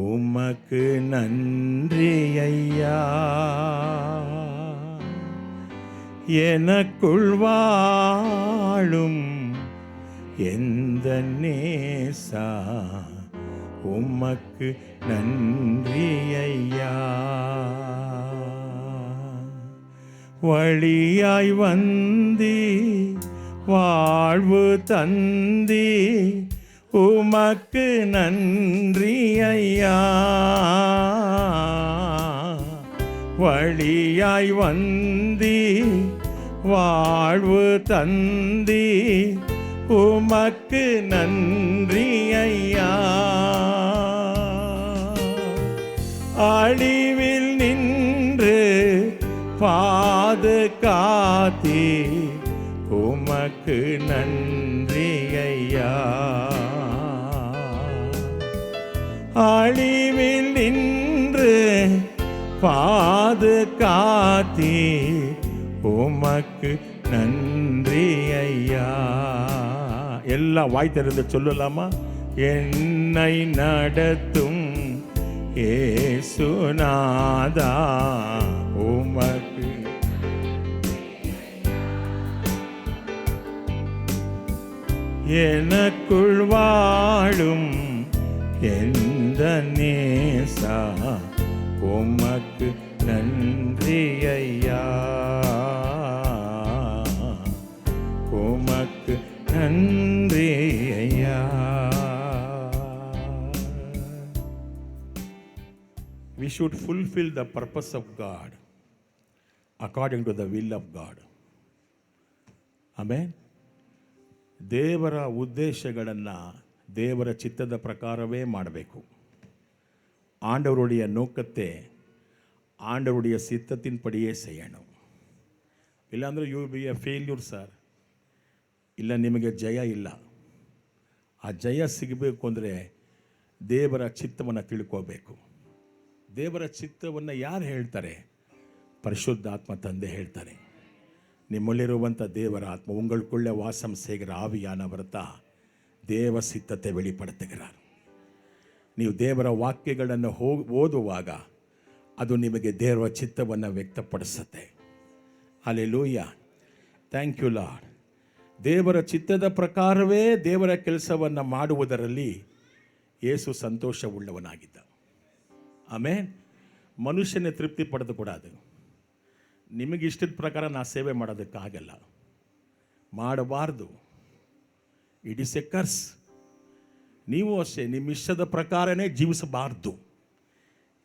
உமக்கு நன்றி ஐயா. எனக்குள் வாழும் எந்த நேசா, உமக்கு நன்றி ஐயா. வழியாய் வந்தி வாழ்வு தந்தி, உமக்கு நன்றி ஐயா. வழியாய் வந்தி வாழ்வு தந்தி உமக்கு நன்றி ஐயா. அழிவில் நின்று பாதுகாத்தி உமக்கு நன்றி ஐயா. அழிவில் நின்று பாதுகாத்தி உமக்கு நன்றி ஐயா. எல்லாம் வாய் திறந்து சொல்லலாமா? என்னை நடத்தும் ஏசுநாதா உமக்கு எனக்குள் வாழும் எந்த நேசா உமக்கு நன்றி ஐயா. உமக்கு நன்றி ஐயா. We should fulfill the purpose of God according to the will of God. Amen. ದೇವರ ಉದ್ದೇಶಗಳನ್ನು ದೇವರ ಚಿತ್ತದ ಪ್ರಕಾರವೇ ಮಾಡಬೇಕು. ஆண்டவருடைய நோக்கத்தை ஆண்டவருடைய சித்தத்தின்படியே செய்யணும். ಇಲ್ಲಾಂದರೆ you be a failure sir. ಇಲ್ಲ, ನಿಮಗೆ ಜಯ ಇಲ್ಲ. ಆ ಜಯ ಸಿಗಬೇಕು ಅಂದರೆ ದೇವರ ಚಿತ್ತವನ್ನು ತಿಳ್ಕೋಬೇಕು. ದೇವರ ಚಿತ್ತವನ್ನು ಯಾರು ಹೇಳ್ತಾರೆ? ಪರಿಶುದ್ಧಾತ್ಮ ತಂದೆ ಹೇಳ್ತಾರೆ. ನಿಮ್ಮಲ್ಲಿರುವಂಥ ದೇವರ ಆತ್ಮ ಉங்களுக்குள்ளே வாசம் செய்கிற ஆவியானவர்தா ದೇವ ಸಿದ್ಧತೆ வெளிப்படுத்துகிறார். ನೀವು ದೇವರ ವಾಕ್ಯಗಳನ್ನು ಓದುವಾಗ ಅದು ನಿಮಗೆ ದೇವರ ಚಿತ್ತವನ್ನು ವ್ಯಕ್ತಪಡಿಸುತ್ತೆ. ಹಲ್ಲೆಲೂಯಾ. Thank you Lord. ದೇವರ ಚಿತ್ತದ ಪ್ರಕಾರವೇ ದೇವರ ಕೆಲಸವನ್ನು ಮಾಡುವುದರಲ್ಲಿ ಯೇಸು ಸಂತೋಷವುಳ್ಳವನಾಗಿದ್ದ. ಆಮೇನ್. ಮನುಷ್ಯನೇ ತೃಪ್ತಿ ಪಡೆದುಕೊಡೋದು. ನಿಮಗಿಷ್ಟದ ಪ್ರಕಾರ ನಾ ಸೇವೆ ಮಾಡೋದಕ್ಕಾಗಲ್ಲ, ಮಾಡಬಾರ್ದು. It is a curse. ನೀವು ಅಷ್ಟೇ ನಿಮ್ಮ ಇಷ್ಟದ ಪ್ರಕಾರನೇ ಜೀವಿಸಬಾರ್ದು.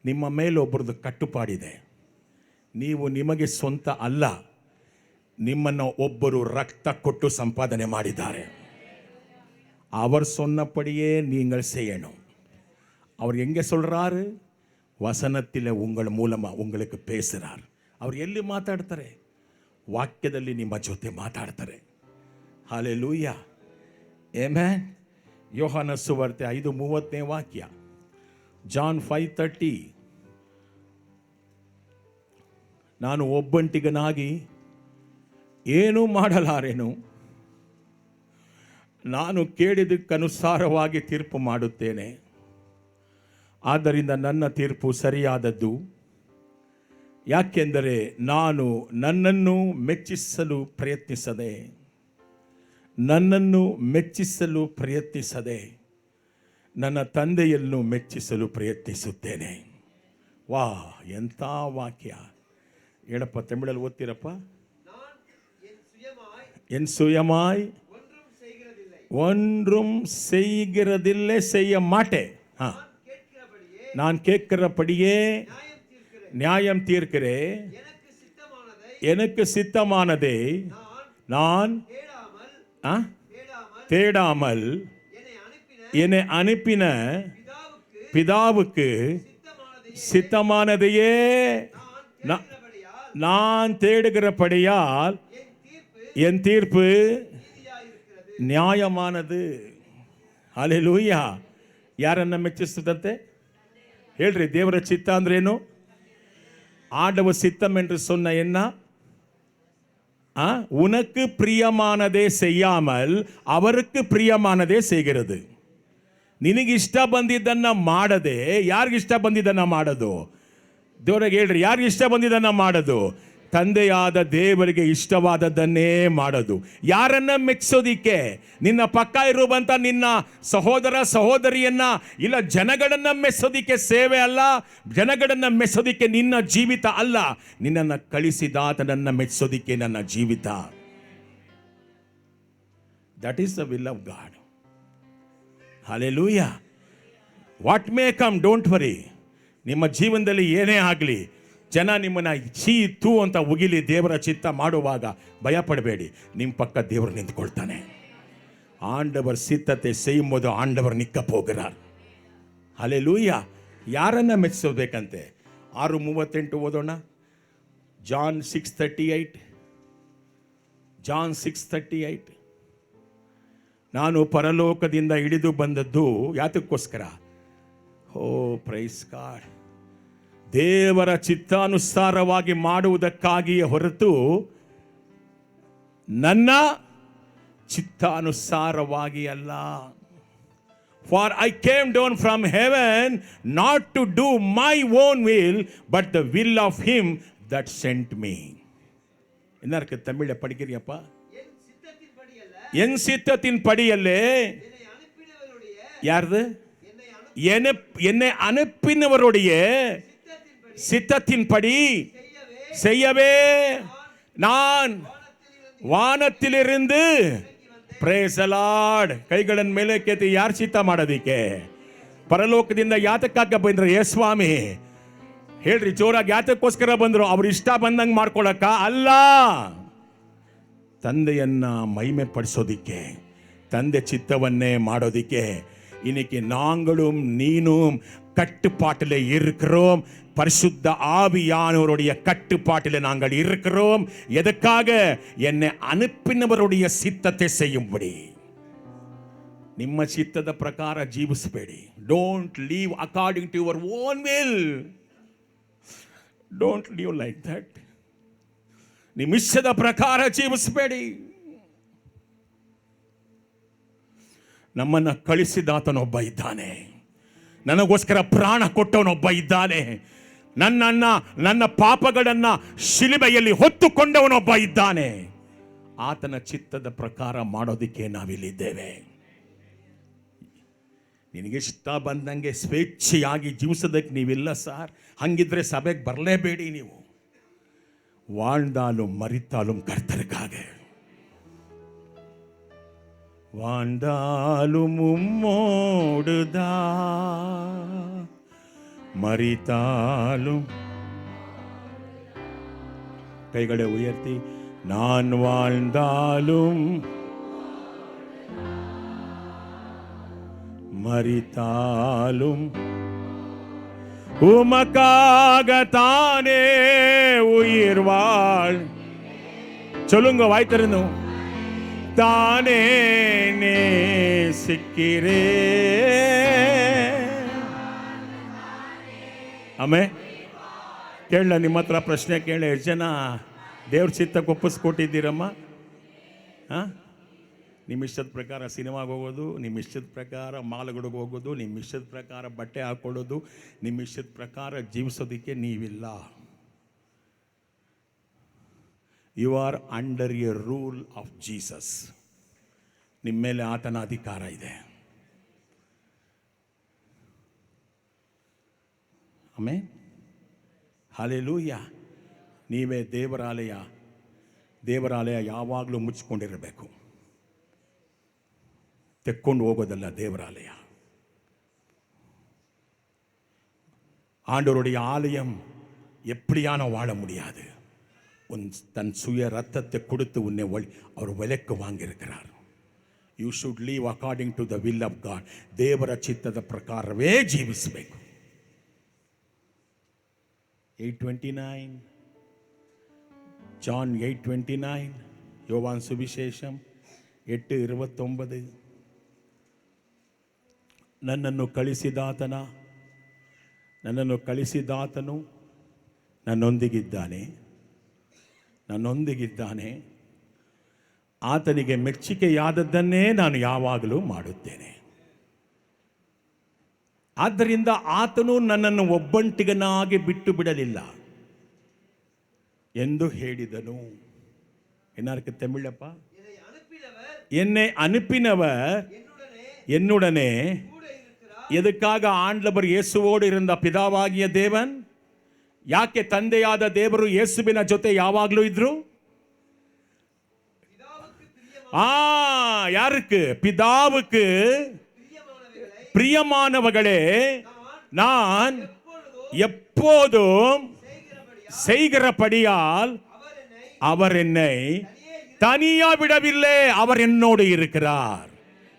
ನಿಮ್ಮ ಮೇಲೆ ಒಬ್ಬರದ್ದು ಕಟ್ಟುಪಾಡಿದೆ. ನೀವು ನಿಮಗೆ ಸ್ವಂತ ಅಲ್ಲ, ನಿಮ್ಮನ್ನು ಒಬ್ಬರು ರಕ್ತ ಕೊಟ್ಟು ಸಂಪಾದನೆ ಮಾಡಿದ್ದಾರೆ. அவர் சொன்னபடியே நீங்கள் செய்யணும். அவர் எங்கே சொல்கிறாரு? ವಸನத்தில் உங்கள் மூலமாக உங்களுக்கு பேசுகிறார். ಅವರು ಎಲ್ಲಿ ಮಾತಾಡ್ತಾರೆ? ವಾಕ್ಯದಲ್ಲಿ ನಿಮ್ಮ ಜೊತೆ ಮಾತಾಡ್ತಾರೆ. ಹಲ್ಲೆಲೂಯಾ. ಆಮೆನ್. ಯೋಹಾನ ಸುವಾರ್ತೆ 5:30 ವಾಕ್ಯ. ಜಾನ್ 5:30. ನಾನು ಒಬ್ಬಂಟಿಗನಾಗಿ ಏನೂ ಮಾಡಲಾರೆನು, ನಾನು ಕೇಳಿದ್ದಕ್ಕನುಸಾರವಾಗಿ ತೀರ್ಪು ಮಾಡುತ್ತೇನೆ. ಆದ್ದರಿಂದ ನನ್ನ ತೀರ್ಪು ಸರಿಯಾದದ್ದು. ಯಾಕೆಂದರೆ ನಾನು ನನ್ನನ್ನು ಮೆಚ್ಚಿಸಲು ಪ್ರಯತ್ನಿಸದೆ ನನ್ನ ತಂದೆಯನ್ನು ಮೆಚ್ಚಿಸಲು ಪ್ರಯತ್ನಿಸುತ್ತೇನೆ. ವಾ, ಎಂಥ ವಾಕ್ಯ! ಹೇಳಪ್ಪ, ತಮಿಳಲ್ಲಿ ಓದ್ತೀರಪ್ಪ. என் சுயமாய் ஒன்றும் செய்கிறதில்லை, செய்ய மாட்டேன். நான் கேட்கிறபடியே நியாயம் தீர்க்கிறேன். எனக்கு சித்தமானதை நான் தேடாமல் என்னை அனுப்பின பிதாவுக்கு சித்தமானதையே நான் தேடுகிறபடியால் என் தீர்ப்பு ನ್ಯಾಯಮಾನದು. ಹಲ್ಲೆಲೂಯಾ. ಯಾರನ್ನು ಮೆಚ್ಚಿಸುತ್ತಂತೆ ಹೇಳ್ರಿ? ದೇವರ ಚಿತ್ತ ಅಂದ್ರೇನು? ஆண்டவர் சித்தம் என்று சொன்ன என்ன? உனக்கு பிரியமானதே செய்யாமல் அவருக்கு பிரியமானದೇ செய்கிறது. ನಿನಗೆ ಇಷ್ಟ ಬಂದಿದ್ದನ್ನ ಮಾಡದೆ ಯಾರಿಗೆ ಇಷ್ಟ ಬಂದಿದ್ದನ್ನ ಮಾಡೋದು? ದೇವರಿಗೆ ಹೇಳ್ರಿ, ಯಾರಿಗೆ ಇಷ್ಟ ಬಂದಿದ್ದನ್ನ ಮಾಡೋದು? ತಂದೆಯಾದ ದೇವರಿಗೆ ಇಷ್ಟವಾದದ್ದನ್ನೇ ಮಾಡೋದು. ಯಾರನ್ನ ಮೆಚ್ಚಿಸೋದಿಕ್ಕೆ? ನಿನ್ನ ಪಕ್ಕ ಇರುವಂಥ ನಿನ್ನ ಸಹೋದರ ಸಹೋದರಿಯನ್ನ, ಇಲ್ಲ ಜನಗಳನ್ನ ಮೆಚ್ಚೋದಿಕ್ಕೆ ಸೇವೆ ಅಲ್ಲ, ಜನಗಳನ್ನ ಮೆಚ್ಚೋದಿಕ್ಕೆ ನಿನ್ನ ಜೀವಿತ ಅಲ್ಲ, ನಿನ್ನನ್ನು ಕಳಿಸಿದಾತನನ್ನ ಮೆಚ್ಚೋದಿಕ್ಕೆ ನನ್ನ ಜೀವಿತ. That is the will of god. Hallelujah. What may come, don't worry. ನಿಮ್ಮ ಜೀವನದಲ್ಲಿ ಏನೇ ಆಗಲಿ, ಜನ ನಿಮ್ಮನ್ನ ಚೀ ತೂ ಅಂತ ಉಗಿಲಿ, ದೇವರ ಚಿತ್ತ ಮಾಡುವಾಗ ಭಯ ಪಡಬೇಡಿ, ನಿಮ್ಮ ಪಕ್ಕ ದೇವರು ನಿಂತ್ಕೊಳ್ತಾನೆ. ஆண்டவர் சித்தத்தை செய்யும்போது ஆண்டவர் நிற்க போகிறார். ಹಲ್ಲೆಲೂಯಾ. ಯಾರನ್ನ ಮೆಚ್ಚಿಸಬೇಕಂತೆ? 6:38 ಓದೋಣ. ಜಾನ್ 6:38. ಜಾನ್ 6:38. ನಾನು ಪರಲೋಕದಿಂದ ಇಳಿದು ಬಂದದ್ದು ಯಾತಕ್ಕೋಸ್ಕರ? ಓ ಪ್ರೈಸ್ ಗಾಡ್. ದೇವರ ಚಿತ್ತಾನುಸಾರವಾಗಿ ಮಾಡುವುದಕ್ಕಾಗಿಯೇ ಹೊರತು ನನ್ನ ಚಿತ್ತಾನುಸಾರವಾಗಿ ಅಲ್ಲ. For I came down from heaven not to do my own will, but the will of him that sent me. என்னருக்கு தமிழ்ல படிக்கிறியப்பா? என் சித்தத்தின் படியல்லே. யாரது? என்னை அனுப்பினவருடைய சித்தத்தின் படி செய்யவே நான் ವಾನತ್ತಿಲಿருந்து ಪ್ರೈಸ್ ದಿ ಲಾರ್ಡ್. ಕೈಗಳನ್ನು ಮೇಲೆ ಕೆತ್ತಿ. ಯಾರು ಚಿತ್ತ ಮಾಡೋದಿಕ್ಕೆ? ಪರಲೋಕದಿಂದ ಯಾತಕ್ಕಾಗ ಬಂದ್ರು ಯೇ ಸ್ವಾಮಿ? ಹೇಳ್ರಿ ಜೋರಾಗಿ, ಯಾತಕ್ಕೋಸ್ಕರ ಬಂದ್ರು? ಅವ್ರು ಇಷ್ಟ ಬಂದಂಗೆ ಮಾಡ್ಕೊಳಕ್ಕ ಅಲ್ಲ, ತಂದೆಯನ್ನ ಮಹಿಮೆ ಪಡಿಸೋದಿಕ್ಕೆ, ತಂದೆ ಚಿತ್ತವನ್ನೇ ಮಾಡೋದಿಕ್ಕೆ. இன்னைக்கு நாங்களும் நீனும் கட்டுப்பாட்டில் இருக்கிறோம். பரிசுத்த ஆவியானவருடைய கட்டுப்பாட்டில் நாங்கள் இருக்கிறோம். எதற்காக? என்னை ಅನುಪಿನವருடைய சித்தத்தை செய்யும்படி. ನಿಮ್ಮ ಚಿತ್ತದ ಪ್ರಕಾರ ಜೀವಿಸಬೇಡಿ. Don't live according to your own will. Don't live like that. ನಿಮ್ಮ ಇಷ್ಟದ ಪ್ರಕಾರ ಜೀವಿಸಬೇಡಿ. ನಮ್ಮನ್ನು ಕಳಿಸಿದಾತನೊಬ್ಬ ಇದ್ದಾನೆ. ನನಗೋಸ್ಕರ ಪ್ರಾಣ ಕೊಟ್ಟವನೊಬ್ಬ ಇದ್ದಾನೆ. ನನ್ನ ಪಾಪಗಳನ್ನ ಶಿಲುಬೆಯಲ್ಲಿ ಹೊತ್ತುಕೊಂಡವನೊಬ್ಬ ಇದ್ದಾನೆ. ಆತನ ಚಿತ್ತದ ಪ್ರಕಾರ ಮಾಡೋದಕ್ಕೆ ನಾವಿಲ್ಲಿದ್ದೇವೆ. ನಿನಗಿಷ್ಟ ಬಂದಂಗೆ ಸ್ವೇಚ್ಛೆಯಾಗಿ ಜೀವಿಸೋದಕ್ಕೆ ನೀವಿಲ್ಲ ಸರ್. ಹಂಗಿದ್ರೆ ಸಭೆಗೆ ಬರಲೇಬೇಡಿ ನೀವು. வாழ்ந்தாலும் மரித்தாலும் கர்த்தருக்காக. வாழ்ந்தாலும் உம்மோடுதா, மரித்தாலும். கைகளை உயர்த்தி, நான் வாழ்ந்தாலும் மரித்தாலும் உமக்காகத்தானே உயிர் வாழ். சொல்லுங்க வாய் திறந்து. தானே நேசிக்கிறே. ಆಮೇ ಕೇಳಲ್ಲ, ನಿಮ್ಮ ಹತ್ರ ಪ್ರಶ್ನೆ ಕೇಳಿ. ಎಷ್ಟು ಜನ ದೇವ್ರ ಚಿತ್ತಕ್ಕೆ ಒಪ್ಪಿಸ್ಕೊಟ್ಟಿದ್ದೀರಮ್ಮ? ಹಾಂ, ನಿಮ್ಮ ಇಷ್ಟದ ಪ್ರಕಾರ ಸಿನಿಮಾಗೆ ಹೋಗೋದು, ನಿಮ್ಮ ಇಷ್ಟದ ಪ್ರಕಾರ ಮಾಲ್ಗಳಿಗೆ ಹೋಗೋದು, ನಿಮ್ಮ ಇಷ್ಟದ ಪ್ರಕಾರ ಬಟ್ಟೆ ಹಾಕ್ಕೊಳ್ಳೋದು, ನಿಮ್ಮ ಇಷ್ಟದ ಪ್ರಕಾರ ಜೀವಿಸೋದಕ್ಕೆ ನೀವಿಲ್ಲ. You are under a rule of Jesus. ನಿಮ್ಮ ಮೇಲೆ ಆತನ ಅಧಿಕಾರ ಇದೆ. ಆಮೆನ್. ಹಲ್ಲೆಲೂಯಾ. ನೀವೇ ದೇವರಾಲಯ. ದೇವರಾಲಯ ಯಾವಾಗಲೂ ಮುಚ್ಚಿಕೊಂಡಿರಬೇಕು. ತೆಕ್ಕೊಂಡು ಹೋಗೋದಲ್ಲ ದೇವರಾಲಯ. ஆண்டவருடைய ஆலயம் எப்படியான வாழ முடியாது. தன் சுய ரத்தத்தை கொடுத்து உன்னை அவர் விலைக்கு வாங்கியிருக்கிறார். You should live according to the will of God. ದೇವರ ಚಿತ್ತದ ಪ್ರಕಾರವೇ ಜೀವಿಸಬೇಕು. 8:29 ಜಾನ್ 8:29 ಯೋವಾನ್ ಸುವಿಶೇಷಂ 8:29. ನನ್ನನ್ನು ಕಳಿಸಿದಾತನು ನನ್ನೊಂದಿಗಿದ್ದಾನೆ. ಆತನಿಗೆ ಮೆಚ್ಚುಗೆಯಾದದ್ದನ್ನೇ ನಾನು ಯಾವಾಗಲೂ ಮಾಡುತ್ತೇನೆ. ಆದ್ದರಿಂದ ಆತನು ನನ್ನನ್ನು ಒಬ್ಬಂಟಿಗನಾಗಿ ಬಿಟ್ಟು ಬಿಡಲಿಲ್ಲ ಎಂದು ಹೇಳಿದನು. ಏನಾರ್ಕ ತಮಿಳಪ್ಪ? என்னை அனுப்பினவர் என்னுடனே. எதுக்காக ஆண்டவர் இயேசுவோடு இருந்த பிதாவாகிய தேவன்? ಯಾಕೆ ತಂದೆಯಾದ ದೇವರು ಯೇಸುವಿನ ಜೊತೆ ಯಾವಾಗಲೂ ಇದ್ರು? யாருக்கு? பிதாவுக்கு பிரியமானவர்களே நான் எப்போதும் செய்கிறபடியால் அவர் என்னை தனியா விடவில்லை. அவர் என்னோடு இருக்கிறார்,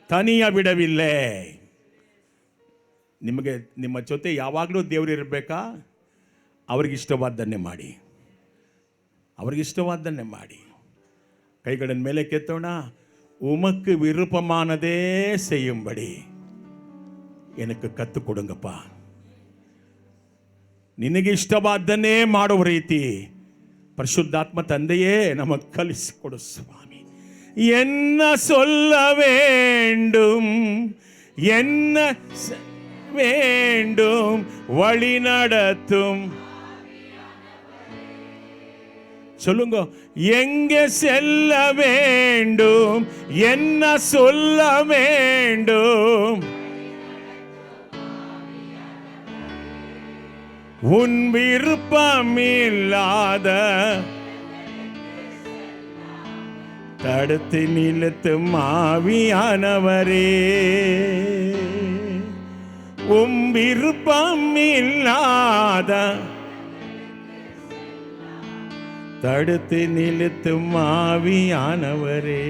ತನಿಯ ಬಿಡವಿಲ್ಲೇ. ನಿಮಗೆ ನಿಮ್ಮ ಜೊತೆ ಯಾವಾಗಲೂ ದೇವರು ಇರಬೇಕಾ? ಅವ್ರಿಗಿಷ್ಟವಾದ್ದನ್ನೇ ಮಾಡಿ, ಅವ್ರಿಗಿಷ್ಟವಾದ್ದನ್ನೇ ಮಾಡಿ. ಕೈಗಳನ್ನು ಮೇಲೆ ಕೆತ್ತೋಣ. உமக்கு விருப்பமானதே செய்யும்படி எனக்கு ಕತ್ತು ಕೊಡುಂಗಪ್ಪ. ನಿನಗೆ ಇಷ್ಟವಾದ್ದನ್ನೇ ಮಾಡೋ ರೀತಿ ಪರಿಶುದ್ಧಾತ್ಮ ತಂದೆಯೇ ನಮಗೆ ಕಲಿಸಿಕೊಡು ಸ್ವಾಮಿ. என்ன சொல்ல வேண்டும், என்ன வேண்டும், வழி நடத்தும். சொல்லுங்க, எங்கே செல்ல வேண்டும், என்ன சொல்ல வேண்டும், உன் விருப்பம் இல்லாத தடுத்து நிறுத்தும் ஆவியானவரே, உம் விருப்பம் இல்லாத தடுத்து நிறுத்தும் ஆவியானவரே.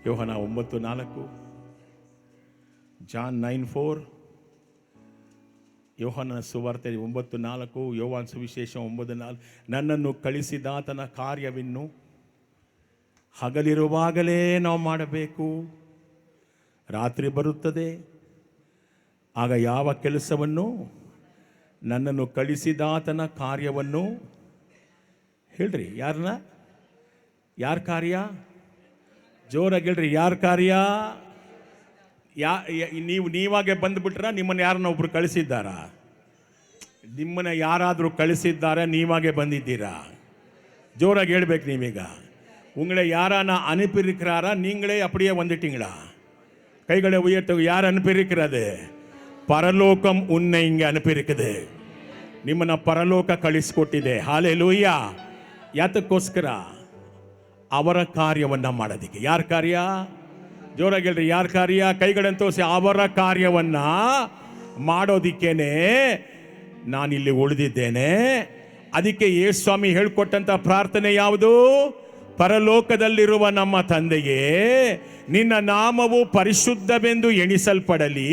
ಯೋಹನ 9:4, ಜಾನ್ 9:4, ಯೋಹನ ಸುವಾರ್ತೆ 9:4, ಯೋವಾನ್ ಸುವಿಶೇಷ 9:4. ನನ್ನನ್ನು ಕಳಿಸಿದಾತನ ಕಾರ್ಯವನ್ನು ಹಗಲಿರುವಾಗಲೇ ನಾವು ಮಾಡಬೇಕು. ರಾತ್ರಿ ಬರುತ್ತದೆ, ಆಗ ಯಾವ ಕೆಲಸವನ್ನು, ನನ್ನನ್ನು ಕಳಿಸಿದಾತನ ಕಾರ್ಯವನ್ನು, ಹೇಳ್ರಿ ಯಾರನ್ನ, ಯಾರ ಕಾರ್ಯ? ಜೋರಾಗಿ ಹೇಳ್ರಿ, ಯಾರ ಕಾರ್ಯ? ನೀವಾಗೆ ಬಂದುಬಿಟ್ರ? ನಿಮ್ಮನ್ನು ಯಾರನ್ನ ಒಬ್ರು ಕಳಿಸಿದ್ದಾರಾ? ನಿಮ್ಮನ್ನ ಯಾರಾದರೂ ಕಳಿಸಿದ್ದಾರೆ, ನೀವಾಗೆ ಬಂದಿದ್ದೀರಾ? ಜೋರಾಗಿ ಹೇಳ್ಬೇಕು ನೀವೀಗ. உங்களை யாரான அனுப்பியிருக்கிறாரா? நீங்களே அப்படியே வந்துட்டீங்களா? கைகளை உயர்த்த. யார் அனுப்பியிருக்கிறது? ಪರಲೋಕಂ ಉನ್ನೆ ಹಿಂಗೆ ಅನುಪಿರುತ್ತದೆ. ನಿಮ್ಮನ್ನ ಪರಲೋಕ ಕಳಿಸ್ಕೊಟ್ಟಿದೆ. ಹಾಲೆಲೂಯಾ. ಯಾತಕ್ಕೋಸ್ಕರ? ಅವರ ಕಾರ್ಯವನ್ನು ಮಾಡೋದಕ್ಕೆ. ಯಾರ ಕಾರ್ಯ? ಜೋರಾಗಿ ಹೇಳ್ರಿ, ಯಾರ ಕಾರ್ಯ? ಕೈಗಳನ್ನು ತೋರಿಸಿ. ಅವರ ಕಾರ್ಯವನ್ನ ಮಾಡೋದಿಕ್ಕೇನೆ ನಾನಿಲ್ಲಿ ಉಳಿದಿದ್ದೇನೆ. ಅದಕ್ಕೆ ಯೇಸು ಸ್ವಾಮಿ ಹೇಳ್ಕೊಟ್ಟಂತ ಪ್ರಾರ್ಥನೆ ಯಾವುದು? ಪರಲೋಕದಲ್ಲಿರುವ ನಮ್ಮ ತಂದೆಯೇ, ನಿನ್ನ ನಾಮವು ಪರಿಶುದ್ಧವೆಂದು ಎಣಿಸಲ್ಪಡಲಿ,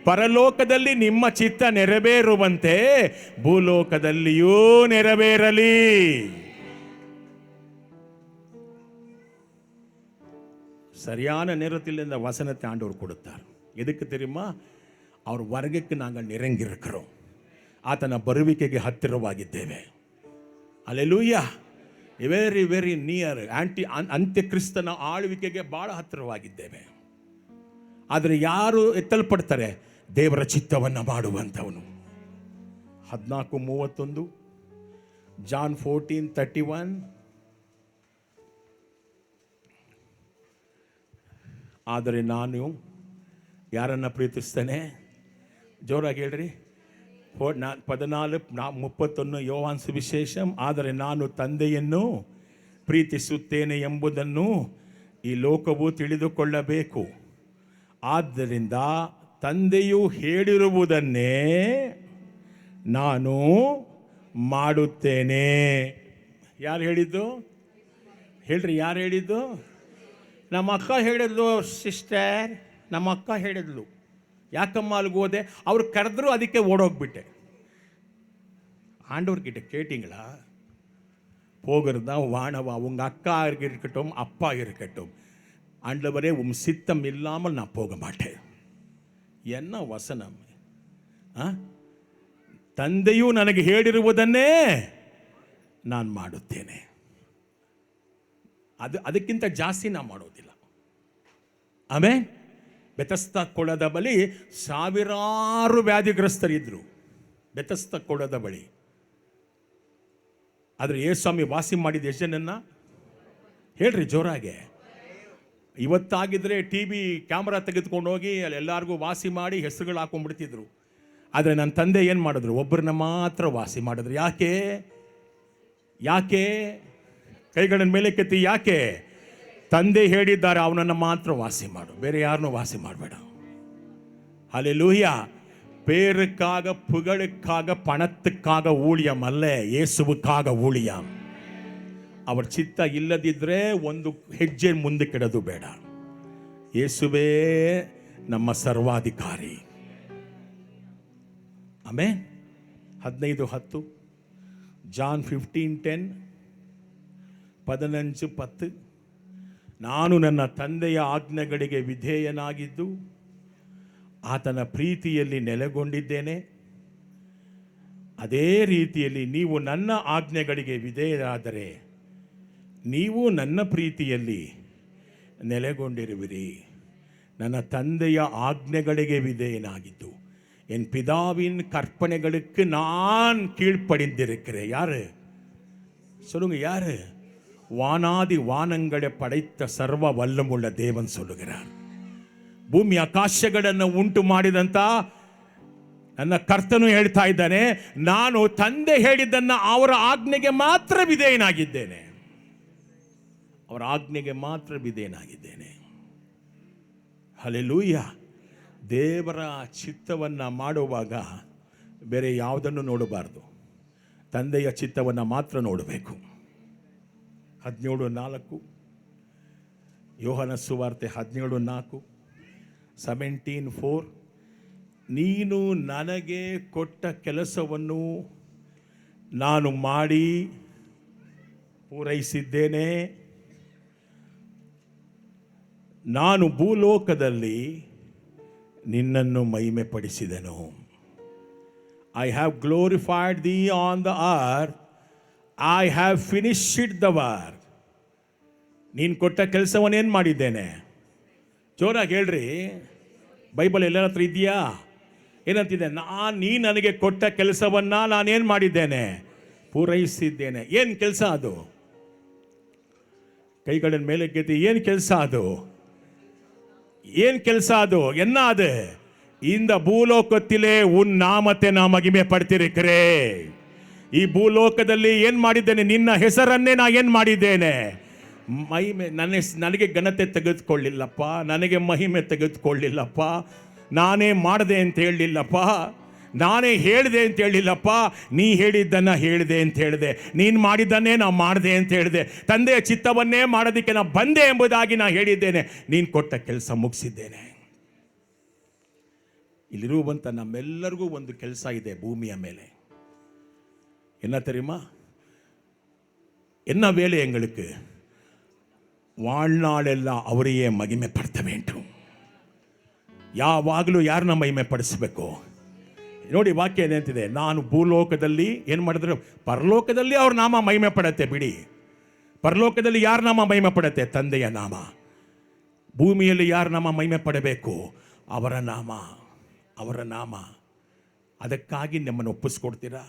ಪರಲೋಕದಲ್ಲಿ ನಿಮ್ಮ ಚಿತ್ತ ನೆರವೇರುವಂತೆ ಭೂಲೋಕದಲ್ಲಿಯೂ ನೆರವೇರಲಿ. சரியான நேரத்தில் இந்த வசனத்தை ஆண்டவர் கொடுத்தார். எதுக்கு தெரியுமா? அவர் வருகைக்கு நாங்கள் நெருங்கியிருக்கிறோம். ಆತನ ಬರುವಿಕೆಗೆ ಹತ್ತಿರವಾಗಿದ್ದೇವೆ. ಅಲ್ಲೆಲೂಯಾ. Very very near. ಅಂತ್ಯಕ್ರಿಸ್ತನ ಆಳ್ವಿಕೆಗೆ ಬಹಳ ಹತ್ತಿರವಾಗಿದ್ದೇವೆ. ಆದರೆ ಯಾರು ಎತ್ತಲ್ಪಡ್ತಾರೆ? ದೇವರ ಚಿತ್ತವನ್ನು ಮಾಡುವಂಥವನು. 14:31, ಜಾನ್ 14:31. ಆದರೆ ನಾನು ಯಾರನ್ನು ಪ್ರೀತಿಸ್ತೇನೆ? ಜೋರಾಗಿ ಹೇಳ್ರಿ. 14:31 ಯೋವಾನ್ ಸುವಿಶೇಷಂ. ಆದರೆ ನಾನು ತಂದೆಯನ್ನು ಪ್ರೀತಿಸುತ್ತೇನೆ ಎಂಬುದನ್ನು ಈ ಲೋಕವು ತಿಳಿದುಕೊಳ್ಳಬೇಕು. ಆದ್ದರಿಂದ ತಂದೆಯು ಹೇಳಿರುವುದನ್ನೇ ನಾನು ಮಾಡುತ್ತೇನೆ. ಯಾರು ಹೇಳಿದ್ದು? ಹೇಳ್ರಿ, ಯಾರು ಹೇಳಿದ್ದು? ನಮ್ಮ ಅಕ್ಕ ಹೇಳಿದ್ಲು ಸಿಸ್ಟರ್, ನಮ್ಮ ಅಕ್ಕ ಹೇಳಿದ್ಲು. ಯಾಕಮ್ಮ ಅಲ್ಲಿಗೆ ಹೋದೆ? ಅವ್ರು ಕರೆದ್ರು, ಅದಕ್ಕೆ ಓಡೋಗ್ಬಿಟ್ಟೆ. ஆண்டவர்கிட்ட கேட்டிங்களா? போகிறதா வானவா, உங்க அக்கா இருக்கட்டும், அப்பா இருக்கட்டும், ஆண்டவரே உம் சித்தம் இல்லாமல் நான் போக மாட்டேன். என்ன ವಸನಂ! ತಂದೆಯು ನನಗೆ ಹೇಳಿರುವುದನ್ನೇ ನಾನು ಮಾಡುತ್ತೇನೆ. ಅದಕ್ಕಿಂತ ಜಾಸ್ತಿ ನಾನು ಮಾಡೋದಿಲ್ಲ. ಆಮೇಲೆ ಬೆತಸ್ತ ಕೊಳದ ಬಳಿ ಸಾವಿರಾರು ವ್ಯಾಧಿಗ್ರಸ್ತರಿದ್ರು. ಬೆತಸ್ತ ಕೊಳದ ಬಳಿ. ಆದರೆ ಯೇಸು ಸ್ವಾಮಿ ವಾಸಿ ಮಾಡಿದ ಎಷ್ಟು ಜನನ್ನ? ಹೇಳ್ರಿ ಜೋರಾಗೆ. ಇವತ್ತಾಗಿದ್ರೆ ಟಿವಿ ಕ್ಯಾಮ್ರಾ ತೆಗೆದುಕೊಂಡು ಹೋಗಿ ಅಲ್ಲಿ ಎಲ್ಲರಿಗೂ ವಾಸಿ ಮಾಡಿ ಹೆಸರುಗಳು ಹಾಕೊಂಡ್ಬಿಡ್ತಿದ್ರು. ಆದರೆ ನನ್ನ ತಂದೆ ಏನು ಮಾಡಿದ್ರು? ಒಬ್ಬರನ್ನ ಮಾತ್ರ ವಾಸಿ ಮಾಡಿದ್ರು. ಯಾಕೆ? ಯಾಕೆ? ಕೈಗಳ ಮೇಲೆ ಕೆತ್ತಿ. ಯಾಕೆ? ತಂದೆ ಹೇಳಿದ್ದಾರೆ, ಅವನನ್ನು ಮಾತ್ರ ವಾಸಿ ಮಾಡು, ಬೇರೆ ಯಾರನ್ನೂ ವಾಸಿ ಮಾಡಬೇಡ. ಹಲ್ಲೆಲೂಯಾ. பேருக்காக, புகழுக்காக, பணத்துக்காக ஊழியம் அல்ல, ಯೇಸುவுக்காக ஊழியம். அவர் ಚಿತ್ತ ಇಲ್ಲದಿದ್ದರೆ ಒಂದು ಹೆಜ್ಜೆ ಮುಂದಕ್ಕಿಡೋದು ಬೇಡ. ಯೇಸುವೇ ನಮ್ಮ ಸರ್ವಾಧಿಕಾರಿ. ಆಮೆನ್. 15:10, ಜಾನ್ 15:10, 15:10. ನಾನು ನನ್ನ ತಂದೆಯ ಆಜ್ಞೆಗಳಿಗೆ ವಿಧೇಯನಾಗಿದ್ದು ಆತನ ಪ್ರೀತಿಯಲ್ಲಿ ನೆಲೆಗೊಂಡಿದ್ದೇನೆ. ಅದೇ ರೀತಿಯಲ್ಲಿ ನೀವು ನನ್ನ ಆಜ್ಞೆಗಳಿಗೆ ವಿಧೇಯರಾದರೆ ನೀವು ನನ್ನ ಪ್ರೀತಿಯಲ್ಲಿ ನೆಲೆಗೊಂಡಿರುವಿರಿ. ನನ್ನ ತಂದೆಯ ಆಜ್ಞೆಗಳಿಗೆ விதேயனாகிದ್ದು என் பிதாவின் கற்பனைகளுக்கு நான் கீழ்ப்படிந்திருக்கிறேன். யாரு சொல்லுங்க? யாரு? வானாதி வானங்களை படைத்த ಸರ್ವ ವಲ್ಲமுள்ள ದೇವನ್ சொல்லுகிறார். ಭೂಮಿ ಆಕಾಶಗಳನ್ನು ಉಂಟು ಮಾಡಿದಂತ ನನ್ನ ಕರ್ತನು ಹೇಳ್ತಾ ಇದ್ದಾನೆ, ನಾನು ತಂದೆ ಹೇಳಿದ್ದನ್ನ ಅವರ ಆಜ್ಞೆಗೆ ಮಾತ್ರ ವಿಧೇಯನಾಗಿದ್ದೇನೆ. ಅವರ ಆಜ್ಞೆಗೆ ಮಾತ್ರ ವಿಧೇಯನಾಗಿದ್ದೇನೆ. ಹಲ್ಲೆಲೂಯಾ. ದೇವರ ಚಿತ್ತವನ್ನು ಮಾಡುವಾಗ ಬೇರೆ ಯಾವುದನ್ನು ನೋಡಬಾರ್ದು, ತಂದೆಯ ಚಿತ್ತವನ್ನು ಮಾತ್ರ ನೋಡಬೇಕು. 17:4, ಯೋಹನ ಸುವಾರ್ತೆ 17:4, 17:4. ನೀನು ನನಗೆ ಕೊಟ್ಟ ಕೆಲಸವನ್ನು ನಾನು ಮಾಡಿ ಪೂರೈಸಿದ್ದೇನೆ. ನಾನು ಭೂಲೋಕದಲ್ಲಿ ನಿನ್ನನ್ನು ಮಹಿಮೆ ಪಡಿಸಿದೆನು. I have glorified thee on the earth, I have finished the work. ನೀನು ಕೊಟ್ಟ ಕೆಲಸವನ್ನು ಏನು ಮಾಡಿದ್ದೇನೆ? ಜೋರಾಗಿ ಹೇಳ್ರಿ. ಬೈಬಲ್ ಎಲ್ಲರ ಹತ್ರ ಇದೆಯಾ? ಏನಂತಿದೆ? ನೀ ನನಗೆ ಕೊಟ್ಟ ಕೆಲಸವನ್ನು ನಾನೇನು ಮಾಡಿದ್ದೇನೆ? ಪೂರೈಸಿದ್ದೇನೆ. ಏನು ಕೆಲಸ ಅದು? ಕೈಗಳ ಮೇಲೆ ಕೆತ್ತಿ, ಏನು ಕೆಲಸ ಅದು? ಏನು ಕೆಲಸ ಅದು? என்ன அது? இந்த ಭೂಲೋಕத்திலே உன் ನಾಮತೆ ನಾ ಮಹಿಮೆ ಪಡ್ತಿರಿಕರೇ. ಈ ಭೂಲೋಕದಲ್ಲಿ ಏನು ಮಾಡಿದ್ದೇನೆ? ನಿನ್ನ ಹೆಸರನ್ನೇ ನಾ ಏನು ಮಾಡಿದ್ದೇನೆ? ಮಹಿಮೆ. ನನಗೆ ಘನತೆ ತೆಗೆದುಕೊಳ್ಳಿಲ್ಲಪ್ಪ, ನನಗೆ ಮಹಿಮೆ ತೆಗೆದುಕೊಳ್ಳಿಲ್ಲಪ್ಪ, ನಾನೇ ಮಾಡಿದೆ ಅಂತ ಹೇಳಲಿಲ್ಲಪ್ಪ, ನಾನೇ ಹೇಳಿದೆ ಅಂತ ಹೇಳಿಲ್ಲಪ್ಪ. ನೀ ಹೇಳಿದ್ದನ್ನು ಹೇಳಿದೆ ಅಂತ ಹೇಳಿದೆ, ನೀನು ಮಾಡಿದ್ದನ್ನೇ ನಾ ಮಾಡಿದೆ ಅಂತ ಹೇಳಿದೆ, ತಂದೆಯ ಚಿತ್ತವನ್ನೇ ಮಾಡೋದಕ್ಕೆ ನಾ ಬಂದೆ ಎಂಬುದಾಗಿ ನಾ ಹೇಳಿದ್ದೇನೆ. ನೀನು ಕೊಟ್ಟ ಕೆಲಸ ಮುಗಿಸಿದ್ದೇನೆ. ಇಲ್ಲಿರುವಂಥ ನಮ್ಮೆಲ್ಲರಿಗೂ ಒಂದು ಕೆಲಸ ಇದೆ ಭೂಮಿಯ ಮೇಲೆ. என்ன தெரியுமா? என்ன வேலை எங்களுக்கு? வாழ்நாளெல்லாம் ಅವரையே ಮಹಿಮೆ ಪಡ್ತ வேண்டும். ಯಾವಾಗಲೂ ಯಾರನ್ನ ಮಹಿಮೆ ಪಡಿಸಬೇಕು? ನೋಡಿ, ವಾಕ್ಯ ಏನಂತಿದೆ? ನಾನು ಭೂಲೋಕದಲ್ಲಿ ಏನು ಮಾಡಿದ್ರು? ಪರಲೋಕದಲ್ಲಿ ಅವ್ರ ನಾಮ ಮಹಿಮೆ ಪಡತ್ತೆ ಬಿಡಿ. ಪರಲೋಕದಲ್ಲಿ ಯಾರ ನಾಮ ಮಹಿಮೆ ಪಡತ್ತೆ? ತಂದೆಯ ನಾಮ. ಭೂಮಿಯಲ್ಲಿ ಯಾರ ನಾಮ ಮಹಿಮೆ ಪಡಬೇಕು? ಅವರ ನಾಮ, ಅವರ ನಾಮ. ಅದಕ್ಕಾಗಿ ನಮ್ಮನ್ನು ಒಪ್ಪಿಸ್ಕೊಡ್ತೀರಾ?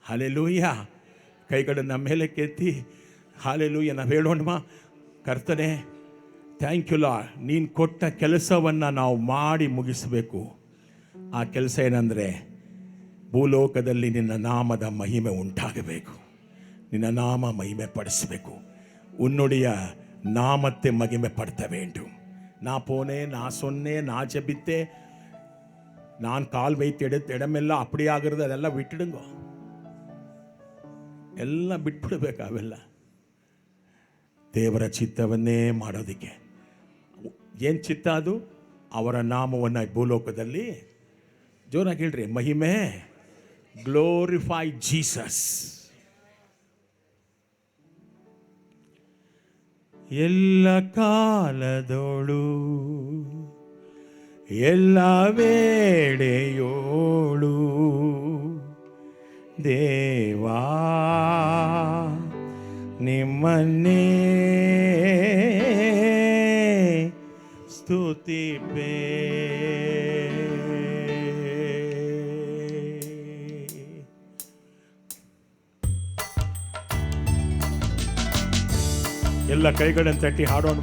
ಹಲ್ಲೆಲೂಯಾ. ಕೈಗಳನ್ನು ಮೇಲೆ ಕೆತ್ತಿ ಹಲ್ಲೆಲೂಯಾ ನಾವು ಹೇಳೋಣಮ್ಮ. ಕರ್ತನೆ, ಥ್ಯಾಂಕ್ ಯು ಲಾರ್ಡ್. ನೀನು ಕೊಟ್ಟ ಕೆಲಸವನ್ನು ನಾವು ಮಾಡಿ ಮುಗಿಸಬೇಕು. ಆ ಕೆಲಸ ಏನಂದರೆ, ಭೂಲೋಕದಲ್ಲಿ ನಿನ್ನ ನಾಮದ ಮಹಿಮೆ ಉಂಟಾಗಬೇಕು, ನಿನ್ನ ನಾಮ ಮಹಿಮೆ ಪಡಿಸಬೇಕು. ಉನ್ನುಡಿಯ ನಾಮತ್ತೆ ಮಹಿಮೆ ಪಡ್ತ வேண்டும். ನಾ ಪೋನೆ, ನಾ ಸೊನ್ನೆ, ನಾ ಜಬಿತ್ತೆ, ನಾನು ಕಾಲು ವೈತ್ ಎಡಮೆಲ್ಲ ಅಪ್ಪಡಿ ಆಗಿರೋದು ಅದೆಲ್ಲ ಬಿಟ್ಟಿಡುಂಗೋ, ಎಲ್ಲ ಬಿಟ್ಬಿಡ್ಬೇಕು. ಅವೆಲ್ಲ ದೇವರ ಚಿತ್ತವನ್ನೇ ಮಾಡೋದಕ್ಕೆ. ಏನು ಚಿತ್ತ ಅದು? ಅವರ ನಾಮವನ್ನು ಭೂಲೋಕದಲ್ಲಿ ಜೋರಾಗಿ ಹೇಳ್ರಿ, ಮಹಿಮೆ. Glorify Jesus. ಎಲ್ಲ ಕಾಲದೋಳು ಎಲ್ಲ ವೇಳೆಯೋಳು ದೇವಾ ನಿಮ್ಮನ್ನೇ ಸ್ತುತಿಪೇ. ಎಲ್ಲ ಕೈಗಳನ್ನು ತಟ್ಟಿ ಹಾಡೋಣ.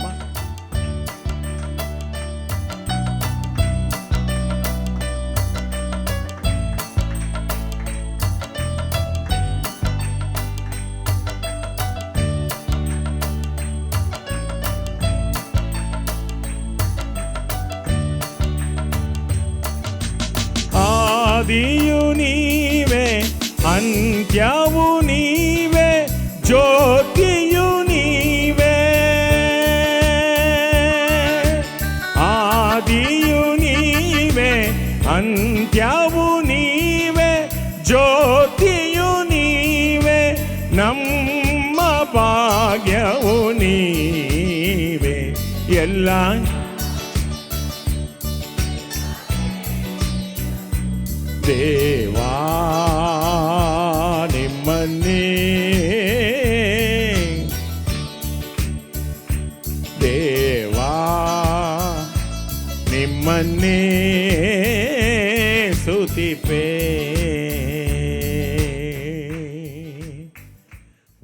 ಆದಿಯು ನೀವೇ, ಅಂತ್ಯವು ನೀವೇ, ಜ್ಯೋತಿಯು ನೀವೇ. ಆದಿಯು ನೀವೇ, ಅಂತ್ಯವು ನೀವೇ, ಜ್ಯೋತಿಯು ನೀವೇ, ನಮ್ಮ ಭಾಗ್ಯವು ನೀವೇ. ಎಲ್ಲ ದೇವಾ ನಿಮ್ಮನ್ನೇ, ದೇವಾ ನಿಮ್ಮನ್ನೇ ಸ್ತುತಿಪೇ.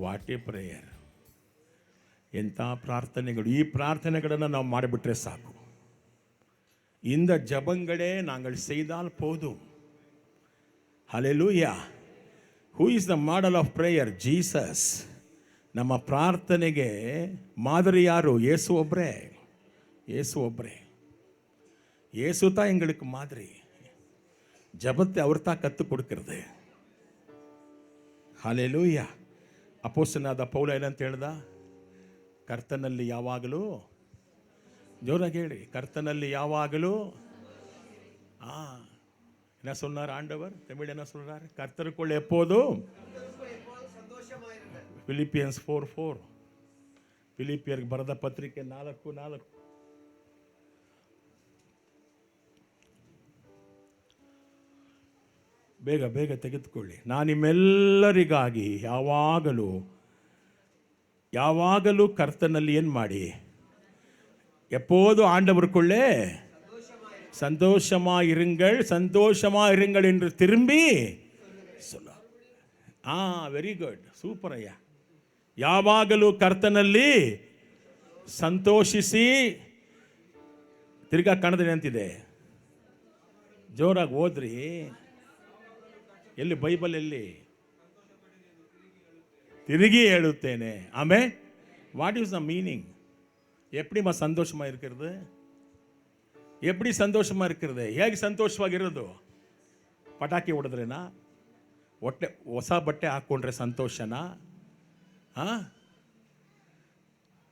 What A prayer! ಎಂಥ ಪ್ರಾರ್ಥನೆಗಳು! ಈ ಪ್ರಾರ್ಥನೆಗಳನ್ನು ನಾವು ಮಾಡಿಬಿಟ್ರೆ ಸಾಕು. இந்த ஜபங்களே நாங்கள் செய்தால் போதும். Hallelujah. Who is the model of prayer? Jesus. ನಮ್ಮ ಪ್ರಾರ್ಥನೆಗೆ ಮಾದರಿ ಯಾರು? ಯೇಸು ಒಬ್ಬರೇ. ಯೇಸು ಒಬ್ಬರೇ. ಯೇசு தான் எங்களுக்கு மாதிரி. ஜபத்தை அவர் தான் கற்றுக் கொடுக்கிறது. ಹಲ್ಲೇಲೂಯಾ. ಅಪೊಸ್ತಲನಾದ ಪೌಲ ಏನಂತ ಹೇಳ್ದ? ಕರ್ತನಲ್ಲಿ ಯಾವಾಗಲೂ, ಜೋರಾಗಿ ಹೇಳಿ, ಕರ್ತನಲ್ಲಿ ಯಾವಾಗಲೂ. என்ன சொன்னார் ஆண்டவர்? தமிழ் என்ன சொல்றார்? கர்த்தருக்குள் எப்போதும். ಫಿಲಿಪಿಯನ್ಸ್ 4:4. ಫಿಲಿಪಿಯರ್ಗೆ ಬರೆದ ಪತ್ರಿಕೆ 4:4. ಬೇಗ ಬೇಗ ತೆಗೆದುಕೊಳ್ಳಿ. ನಾನು ನಿಮ್ಮೆಲ್ಲರಿಗಾಗಿ ಯಾವಾಗಲೂ ಕರ್ತನಲ್ಲಿ ಏನು ಮಾಡಿ? எப்போது ஆண்டவருக்குள்ளே சந்தோஷமாயிருங்கள் என்று திரும்பி சொல்ல. ವೆರಿ ಗುಡ್, ಸೂಪರ್ ಅಯ್ಯ. ಯಾವಾಗಲೂ ಕರ್ತನಲ್ಲಿ ಸಂತೋಷಿಸಿ. ತಿರ್ಗಾ ಕನ್ನಡದಲ್ಲಿ ಅಂತಿದೆ, ಜೋರಾಗಿ ಓದ್ರಿ. ಎಲ್ಲಿ ಬೈಬಲ್? ಎಲ್ಲಿ? ತಿರುಗಿ ಹೇಳುತ್ತೇನೆ. ಆಮೇಲೆ ವಾಟ್ ಈಸ್ ದ ಮೀನಿಂಗ್? எப்படிமா சந்தோஷமா இருக்கிறது? எப்படி சந்தோஷமா இருக்கிறது? ಹೇಗೆ ಸಂತೋಷವಾಗಿರೋದು? ಪಟಾಕಿ ಹೊಡೆದ್ರೇನಾ? ಹೊಸ ಬಟ್ಟೆ ಹಾಕ್ಕೊಂಡ್ರೆ ಸಂತೋಷನಾ?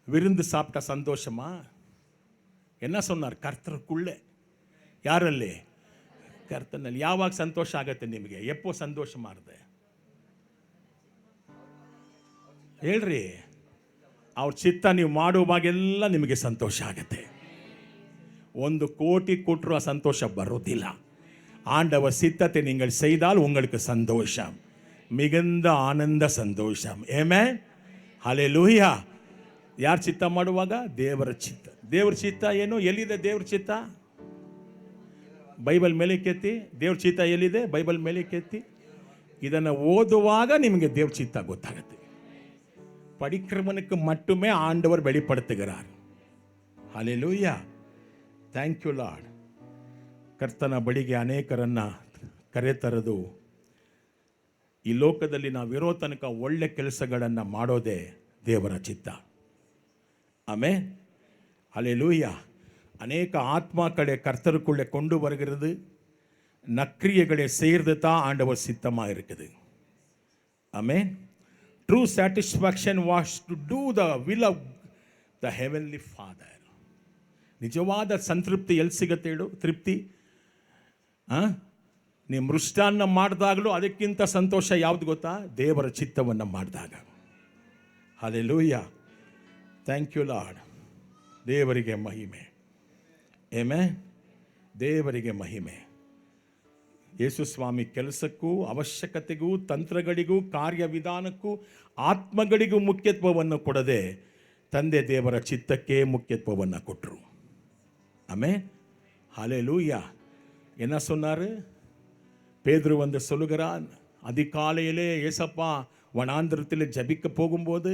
விருந்து சாப்பிட்ட சந்தோஷமா? என்ன சொன்னார்? கர்த்தருக்குள்ளே. ಯಾರಲ್ಲಿ? ಕರ್ತನಲ್ಲಿ. ಯಾವಾಗ ಸಂತೋಷ ಆಗತ್ತೆ ನಿಮಗೆ? ಎಪ್ಪೋ ಸಂತೋಷ ಮಾಡಿದೆ ಹೇಳ್ರಿ. ಅವ್ರ ಚಿತ್ತ ನೀವು ಮಾಡುವಾಗೆಲ್ಲ ನಿಮಗೆ ಸಂತೋಷ ಆಗುತ್ತೆ. 1 ಕೋಟಿ ಕೊಟ್ಟರು ಆ ಸಂತೋಷ ಬರೋದಿಲ್ಲ. ஆண்டவர் சித்தத்தை நீங்கள் செய்தால் உங்களுக்கு சந்தோஷம், மிகுந்த ஆனந்த சந்தோஷம். ಆಮೆನ್. ಹಲ್ಲೇಲೂಯಾ. ಯಾರು ಚಿತ್ತ ಮಾಡುವಾಗ? ದೇವರ ಚಿತ್ತ. ದೇವರ ಚಿತ್ತ ಏನು? ಎಲ್ಲಿದೆ ದೇವರ ಚಿತ್ತ? ಬೈಬಲ್ ಮೇಲೆ ಕೆತ್ತಿ. ದೇವ್ರ ಚಿತ್ತ ಎಲ್ಲಿದೆ? ಬೈಬಲ್ ಮೇಲೆ ಕೆತ್ತಿ. ಇದನ್ನು ಓದುವಾಗ ನಿಮಗೆ ದೇವ್ರ ಚಿತ್ತ ಗೊತ್ತಾಗುತ್ತೆ. படிக்கிறவனுக்கு மட்டுமே ஆண்டவர் வெளிப்படுத்துகிறார். ஹல்லேலூயா. Thank you Lord. ಕರ್ತನ ಬಳಿಗೆ ಅನೇಕರನ್ನ ಕರೆತರದು ಈ ಲೋಕದಲ್ಲಿ ನಾವಿರೋ ತನಕ ಒಳ್ಳೆ ಕೆಲಸಗಳನ್ನು ಮಾಡೋದೇ ದೇವರ ಚಿತ್ತ. ಆಮೆನ್. ஹல்லேலூயா. அநேக ஆத்மாக்களை கர்த்தருக்குள்ளே கொண்டு வருகிறது. நக்கிரியகளை செய்கிறது தான் ஆண்டவர் சித்தமாக இருக்குது. ஆமென். True satisfaction was to do the will of the heavenly Father. ನಿಜವಾದ ಸಂತೃಪ್ತಿ ಎಲ್ಲಿ ಸಿಗುತ್ತೆ ಹೇಳು? ತೃಪ್ತಿ ನೀವು ಮೃಷ್ಟಾನ್ನ ಮಾಡಿದಾಗಲೂ ಅದಕ್ಕಿಂತ ಸಂತೋಷ ಯಾವುದು ಗೊತ್ತಾ? ದೇವರ ಚಿತ್ತವನ್ನು ಮಾಡಿದಾಗ. ಹಲ್ಲೇಲೂಯಾ. Thank you Lord. ದೇವರಿಗೆ ಮಹಿಮೆ. ಆಮೆನ್. ದೇವರಿಗೆ ಮಹಿಮೆ. ಯೇಸು ಸ್ವಾಮಿ ಕೆಲಸಕ್ಕೂ ಅವಶ್ಯಕತೆಗೂ ತಂತ್ರಗಳಿಗೂ ಕಾರ್ಯವಿಧಾನಕ್ಕೂ ಆತ್ಮಗಳಿಗೂ ಮುಖ್ಯತ್ವವನ್ನು ಕೊಡದೆ ತಂದೆ ದೇವರ ಚಿತ್ತಕ್ಕೆ ಮುಖ್ಯತ್ವವನ್ನು ಕೊಟ್ಟರು. ಆಮೆನ್. ஹல்லேலூயா. என்ன சொன்னார்? பேதுரு வந்து சொல்லுகிறான், அதிகாலையிலே ஏசப்பா வனாந்திரத்தில் ஜபிக்க போகும்போது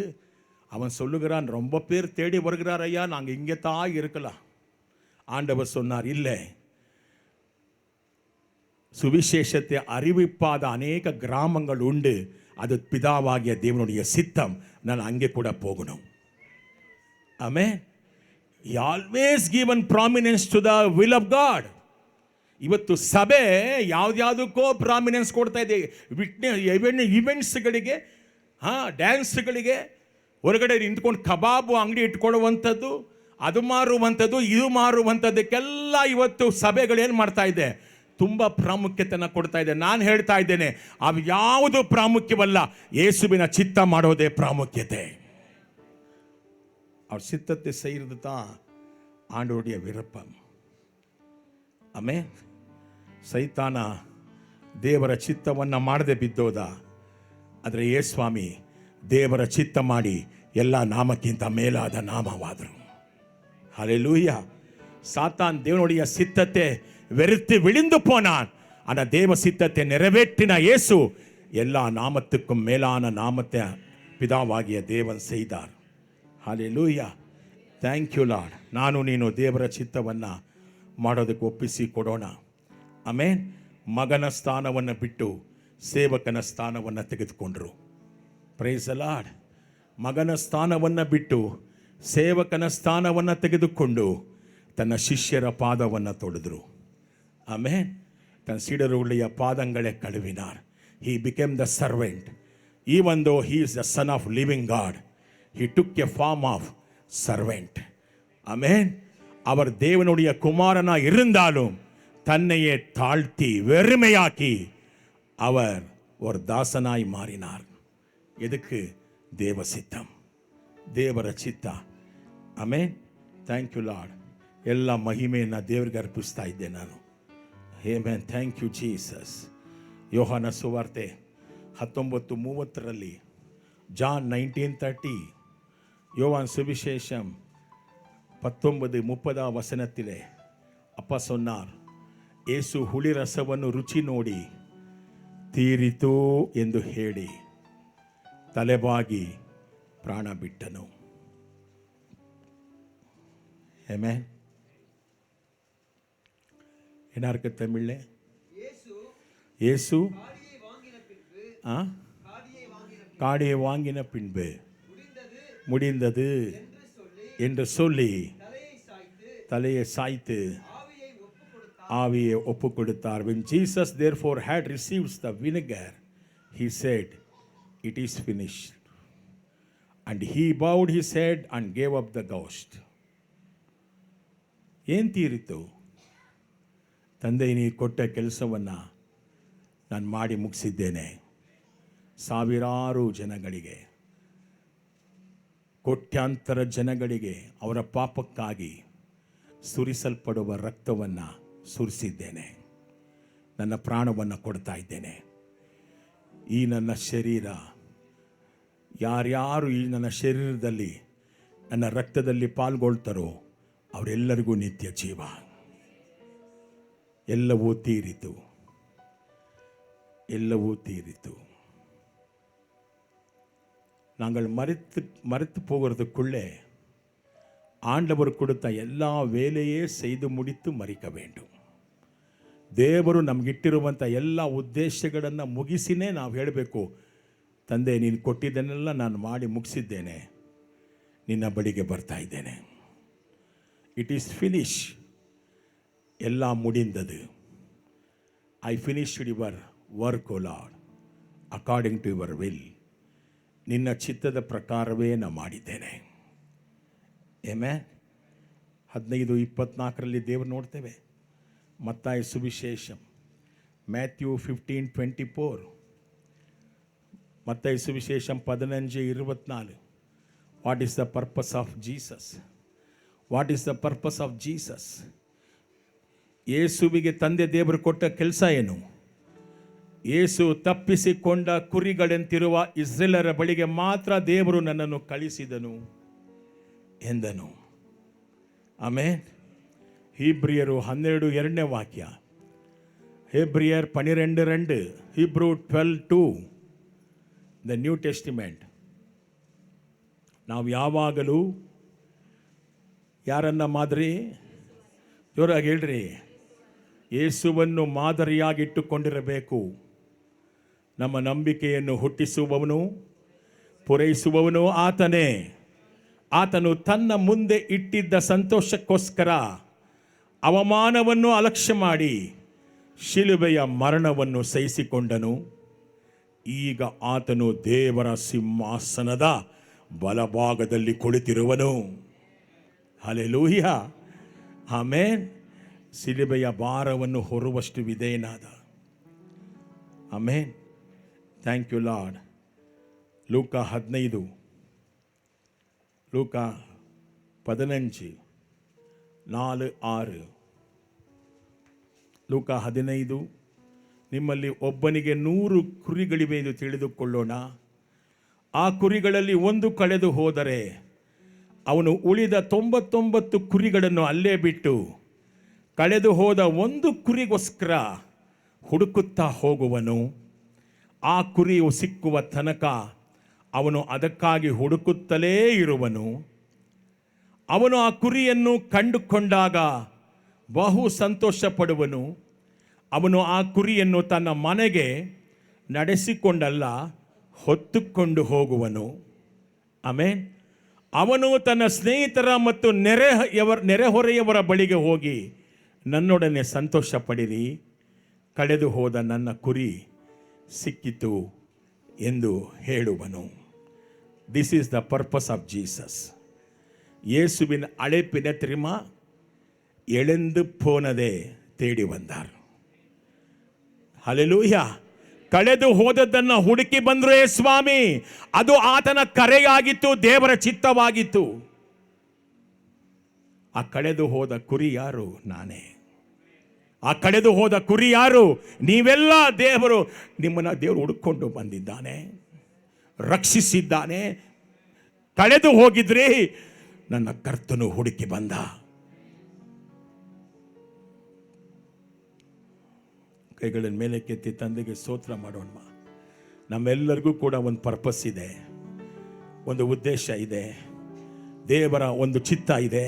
அவன் சொல்லுகிறான், ரொம்ப பேர் தேடி வருகிறார் ஐயா, நாங்கள் இங்கே தான் இருக்கலாம். ஆண்டவர் சொன்னார், இல்லை, சுவிசேஷத்தை அறிவிப்பாத அநேக கிராமங்கள் உண்டு, அது பிதாவாகிய தேவனுடைய சித்தம், நான் அங்கே கூட போகணும். ஆமென். He always given prominence to the will of God. ಇವತ್ತು ಸಭೆ ಯಾವುದ್ಯಾವುದಕ್ಕೋ ಪ್ರಾಮಿನೆನ್ಸ್ ಕೊಡ್ತಾ ಇದೆ. ಇವೆಂಟ್ಸ್ಗಳಿಗೆ, ಡ್ಯಾನ್ಸ್ಗಳಿಗೆ, ಹೊರಗಡೆ ನಿಂತ್ಕೊಂಡು ಕಬಾಬು ಅಂಗಡಿ ಇಟ್ಕೊಳ್ಳುವಂಥದ್ದು, ಅದು ಮಾರುವಂಥದ್ದು, ಇದು ಮಾರುವಂಥದ್ದಕ್ಕೆಲ್ಲ ಇವತ್ತು ಸಭೆಗಳೇನು ಮಾಡ್ತಾ ಇದೆ, ತುಂಬ ಪ್ರಾಮುಖ್ಯತೆಯನ್ನು ಕೊಡ್ತಾ ಇದೆ. ನಾನು ಹೇಳ್ತಾ ಇದ್ದೇನೆ, ಅವು ಯಾವುದು ಪ್ರಾಮುಖ್ಯವಲ್ಲ, ಯೇಸುವಿನ ಚಿತ್ತ ಮಾಡೋದೇ ಪ್ರಾಮುಖ್ಯತೆ. ಅವ್ರ சித்தத்தை செய்கிறது தான் ஆண்டவருடைய விருப்பம். ಆಮೇ ಸೈತಾನ ದೇವರ ಚಿತ್ತವನ್ನು ಮಾಡದೆ ಬಿದ್ದೋದ. ಆದರೆ ಯೇಸ್ವಾಮಿ ದೇವರ ಚಿತ್ತ ಮಾಡಿ ಎಲ್ಲ ನಾಮಕ್ಕಿಂತ ಮೇಲಾದ ನಾಮವಾದರು. ஹல்லேலூய. சாத்தான் தேவனுடைய சித்தத்தை வெறுத்து விழுந்து போனான். ஆனா தேவ சித்தத்தை நிறைவேற்றின இயேசு எல்லா நாமத்துக்கும் மேலான நாமத்தை பிதாவாகிய தேவன் செய்தார். ஹல்லேಲೂಯ. Thank you Lord. ನಾನು ನೀನು ದೇವರ ಚಿತ್ತವನ್ನು ಮಾಡೋದಕ್ಕೆ ಒಪ್ಪಿಸಿ ಕೊಡೋಣ. ಆಮೇನ್. ಮಗನ ಸ್ಥಾನವನ್ನು ಬಿಟ್ಟು ಸೇವಕನ ಸ್ಥಾನವನ್ನು ತೆಗೆದುಕೊಂಡ್ರು. Praise the lord. ಮಗನ ಸ್ಥಾನವನ್ನು ಬಿಟ್ಟು ಸೇವಕನ ಸ್ಥಾನವನ್ನು ತೆಗೆದುಕೊಂಡು ತನ್ನ ಶಿಷ್ಯರ ಪಾದವನ್ನು ತೊಳೆದರು. ಆಮೇನ್. ತನ್ನ ಸೀಡರುಗಳ ಪಾದಂಗಳೇ ಕಳುವಿನಾರ್. He became the servant. Even though he is the son of living God, he took a form of servant. Amen. அவர் தேவனுடைய குமாரனா இருந்தாலும் தன்னையே தாழ்த்தி வெறுமையாக்கி அவர் ஒரு தாசனாய் மாறினார். எதுக்கு? தேவ சித்தம், ದೇವರ ಚಿತ್ತ. ಆಮೆನ್. Thank you Lord. ಎಲ್ಲ ಮಹಿಮೆಯನ್ನು ದೇವರಿಗೆ ಅರ್ಪಿಸ್ತಾ ಇದ್ದೆ ನಾನು. ಆಮೆನ್. Thank you Jesus. ಯೋಹಾನ ಸುವಾರ್ತೆ 19:30 ಜಾನ್ 19:30, யோவான் சுவிசேஷம் 19:30 அப்பா சொன்னார், ಯೇಸು ಹುಳಿ ರಸವನ್ನು ರುಚಿ ನೋಡಿ ತೀರಿತು ಎಂದು ಹೇಳಿ ತಲೆಬಾಗಿ ಪ್ರಾಣ ಬಿಟ್ಟನು. ಆಮೆನ್. என்ன இருக்கு தமிழ்ல? இயேசு காடியை வாங்கின பின்பு முடிந்தது என்று சொல்லி தலையை சாய்த்து ஆவியை ஒப்பு கொடுத்தார். When Jesus therefore had received the vinegar, he said, "It is finished." And he bowed his head and gave up the ghost. ಏನು ತೀರಿತು? ತಂದೆ, ನೀ ಕೊಟ್ಟ ಕೆಲಸವನ್ನು ನಾನು ಮಾಡಿ ಮುಗಿಸಿದ್ದೇನೆ. ಸಾವಿರಾರು ಜನಗಳಿಗೆ, ಕೋಟ್ಯಾಂತರ ಜನಗಳಿಗೆ ಅವರ ಪಾಪಕ್ಕಾಗಿ ಸುರಿಸಲ್ಪಡುವ ರಕ್ತವನ್ನು ಸುರಿಸಿದ್ದೇನೆ. ನನ್ನ ಪ್ರಾಣವನ್ನು ಕೊಡ್ತಾ ಇದ್ದೇನೆ. ಈ ನನ್ನ ಶರೀರ, ಯಾರ್ಯಾರು ಈ ನನ್ನ ಶರೀರದಲ್ಲಿ ನನ್ನ ರಕ್ತದಲ್ಲಿ ಪಾಲ್ಗೊಳ್ತಾರೋ ಅವರೆಲ್ಲರಿಗೂ ನಿತ್ಯ ಜೀವ. ಎಲ್ಲವೂ ತೀರಿತು, ಎಲ್ಲವೂ ತೀರಿತು. நாங்கள் மறித்து போகிறதுக்குள்ளே ஆண்டவர் கொடுத்த எல்லா வேலையே செய்து முடித்து ಮರಿಕ வேண்டும். ದೇವರು ನಮಗಿಟ್ಟಿರುವಂಥ ಎಲ್ಲ ಉದ್ದೇಶಗಳನ್ನು ಮುಗಿಸಿನೇ ನಾವು ಹೇಳಬೇಕು, ತಂದೆ ನೀನು ಕೊಟ್ಟಿದ್ದನ್ನೆಲ್ಲ ನಾನು ಮಾಡಿ ಮುಗಿಸಿದ್ದೇನೆ, ನಿನ್ನ ಬಳಿಗೆ ಬರ್ತಾ ಇದ್ದೇನೆ. It is finish. ಎಲ್ಲ ಮುಡಿಂದದು. I finished your work O Lord according to your will. ನಿನ್ನ ಚಿತ್ತದ ಪ್ರಕಾರವೇ ನಾನು ಮಾಡಿದ್ದೇನೆ. ಆಮೆನ್. 15:24 ದೇವರು ನೋಡ್ತೇವೆ. ಮತ್ತಾಯ ಸುವಿಶೇಷಂ ಮ್ಯಾಥ್ಯೂ 15:24, ಮತ್ತಾಯ ಸುವಿಶೇಷಂ 15:24. What is the purpose of Jesus? What is the purpose of Jesus? ಯೇಸುವಿಗೆ ತಂದೆ ದೇವರು ಕೊಟ್ಟ ಕೆಲಸ ಏನು? ಯೇಸು ತಪ್ಪಿಸಿಕೊಂಡ ಕುರಿಗಳಂತಿರುವ ಇಸ್ರೇಲರ ಬಳಿಗೆ ಮಾತ್ರ ದೇವರು ನನ್ನನ್ನು ಕಳಿಸಿದನು ಎಂದನು. ಆಮೇನ್. ಹೀಬ್ರಿಯರು 12:2 ವಾಕ್ಯ, ಹೇಬ್ರಿಯರ್ 12:2, ಹೀಬ್ರೂ 12:2, ದ ನ್ಯೂ ಟೆಸ್ಟಿಮೆಂಟ್. ನಾವು ಯಾವಾಗಲೂ ಯಾರನ್ನ ಮಾದರಿ? ಜೋರಾಗಿ ಹೇಳ್ರಿ. ಯೇಸುವನ್ನು ಮಾದರಿಯಾಗಿಟ್ಟುಕೊಂಡಿರಬೇಕು. ನಮ್ಮ ನಂಬಿಕೆಯನ್ನು ಹುಟ್ಟಿಸುವವನು ಪೂರೈಸುವವನು ಆತನೇ. ಆತನು ತನ್ನ ಮುಂದೆ ಇಟ್ಟಿದ್ದ ಸಂತೋಷಕ್ಕೋಸ್ಕರ ಅವಮಾನವನ್ನು ಅಲಕ್ಷ್ಯ ಮಾಡಿ ಶಿಲುಬೆಯ ಮರಣವನ್ನು ಸಹಿಸಿಕೊಂಡನು. ಈಗ ಆತನು ದೇವರ ಸಿಂಹಾಸನದ ಬಲಭಾಗದಲ್ಲಿ ಕುಳಿತಿರುವನು. Hallelujah, amen. ಶಿಲುಬೆಯ ಭಾರವನ್ನು ಹೊರುವಷ್ಟು ವಿಧೇಯನಾದ. Amen. Thank you Lord. Luka 15, Luka 15, 4, 6. Luka 15, ನಿಮ್ಮಲ್ಲಿ ಒಬ್ಬನಿಗೆ 100 ಕುರಿಗಳಿವೆ ಎಂದು ತಿಳಿದುಕೊಳ್ಳೋಣ. ಆ ಕುರಿಗಳಲ್ಲಿ ಒಂದು ಕಳೆದು ಹೋದರೆ ಅವನು ಉಳಿದ 99 ಕುರಿಗಳನ್ನು ಅಲ್ಲೇ ಬಿಟ್ಟು ಕಳೆದು ಹೋದ ಒಂದು ಕುರಿಗೋಸ್ಕರ ಹುಡುಕುತ್ತಾ ಹೋಗುವನು. ಆ ಕುರಿಯು ಸಿಕ್ಕುವ ತನಕ ಅವನು ಅದಕ್ಕಾಗಿ ಹುಡುಕುತ್ತಲೇ ಇರುವನು. ಅವನು ಆ ಕುರಿಯನ್ನು ಕಂಡುಕೊಂಡಾಗ ಬಹು ಸಂತೋಷ ಪಡುವನು. ಅವನು ಆ ಕುರಿಯನ್ನು ತನ್ನ ಮನೆಗೆ ನಡೆಸಿಕೊಂಡಲ್ಲ, ಹೊತ್ತುಕೊಂಡು ಹೋಗುವನು. ಆಮೆನ್. ಅವನು ತನ್ನ ಸ್ನೇಹಿತರ ಮತ್ತು ನೆರೆಹೊರೆಯವರ ಬಳಿಗೆ ಹೋಗಿ, ನನ್ನೊಡನೆ ಸಂತೋಷ ಪಡಿರಿ, ಕಳೆದು ಹೋದ ನನ್ನ ಕುರಿ ಸಿಕ್ಕಿತು ಎಂದು ಹೇಳುವನು. This is the purpose of Jesus. இயேசுவின் அழைப்பினை தெரியுமா? எழுந்து போனதே தேடி வந்தார். ಹಲ್ಲೆಲೂಯಾ. ಕಳೆದು ಹೋದದ್ದನ್ನು ಹುಡುಕಿ ಬಂದ್ರೆ ಸ್ವಾಮಿ, ಅದು ಆತನ ಕರೆಯಾಗಿತ್ತು, ದೇವರ ಚಿತ್ತವಾಗಿತ್ತು. ಆ ಕಳೆದು ಹೋದ ಕುರಿ ಯಾರು? ನಾನೇ. ಆ ಕಳೆದು ಹೋದ ಕುರಿ ಯಾರು? ನೀವೆಲ್ಲ. ನಿಮ್ಮನ್ನ ದೇವರು ಹುಡುಕೊಂಡು ಬಂದಿದ್ದಾನೆ, ರಕ್ಷಿಸಿದ್ದಾನೆ. ಕಳೆದು ಹೋಗಿದ್ರಿ, ನನ್ನ ಕರ್ತನು ಹುಡುಕಿ ಬಂದ. ಕೈಗಳನ್ನು ಮೇಲೆ ಕೆತ್ತಿ ತಂದೆಗೆ ಸ್ತೋತ್ರ ಮಾಡೋಣ. ನಮ್ಮೆಲ್ಲರಿಗೂ ಕೂಡ ಒಂದು ಪರ್ಪಸ್ ಇದೆ, ಒಂದು ಉದ್ದೇಶ ಇದೆ, ದೇವರ ಒಂದು ಚಿತ್ತ ಇದೆ.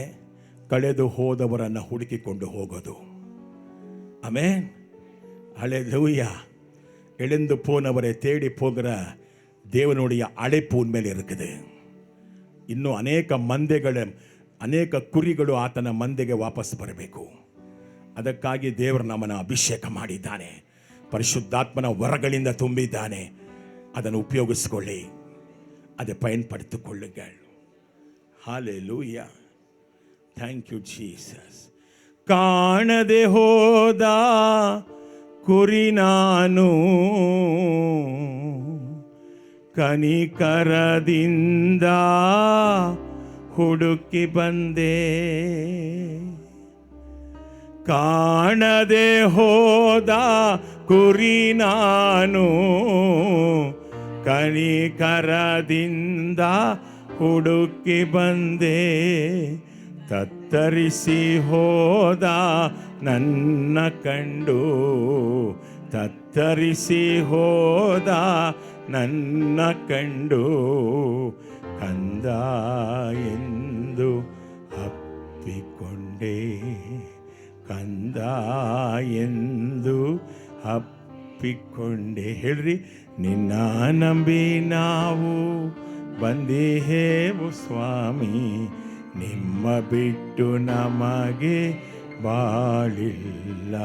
ಕಳೆದು ಹೋದವರನ್ನು ಹುಡುಕಿಕೊಂಡು ಹೋಗೋದು. ಆಮೆನ್. ஹல்லேலூயா. எழுந்து போனவரை தேடி போகிற தேவனுடைய அழைப்பு உண்மையில் இருக்குது. ಇನ್ನೂ ಅನೇಕ ಕುರಿಗಳು ಆತನ ಮಂದೆಗೆ ವಾಪಸ್ ಬರಬೇಕು. ಅದಕ್ಕಾಗಿ ದೇವರು ನಮ್ಮನ್ನು ಅಭಿಷೇಕ ಮಾಡಿದ್ದಾನೆ, ಪರಿಶುದ್ಧಾತ್ಮನ ವರಗಳಿಂದ ತುಂಬಿದ್ದಾನೆ. ಅದನ್ನು ಉಪಯೋಗಿಸಿಕೊಳ್ಳಿ, அதை பயன்படுத்திக்கொள்ளுங்கள். ஹல்லேலூயா. Thank you Jesus. ಕಾಣದೆ ಹೋದ ಕುರಿ ನಾನು, ಕನಿಕರದಿಂದ ಹುಡುಕಿ ಬಂದೆ. ಕಾಣದೆ ಹೋದ ಕುರಿ ನಾನು, ಕನಿಕರದಿಂದ ಹುಡುಕಿ ಬಂದೆ. ತತ್ತರಿಸಿ ಹೋದ ನನ್ನ ಕಂಡು, ತತ್ತರಿಸಿ ಹೋದ ನನ್ನ ಕಂಡು, ಕಂದ ಎಂದು ಅಪ್ಪಿಕೊಂಡೆ, ಕಂದ ಎಂದು ಅಪ್ಪಿಕೊಂಡೆ. ಹೇಳ್ರಿ, ನಿನ್ನ ನಂಬಿ ನಾವು ಬಂದಿಹೇವು ಸ್ವಾಮಿ, ನಿಮ್ಮ ಬಿಟ್ಟು ನಮಗೆ ಬಾಳಿಲ್ಲ,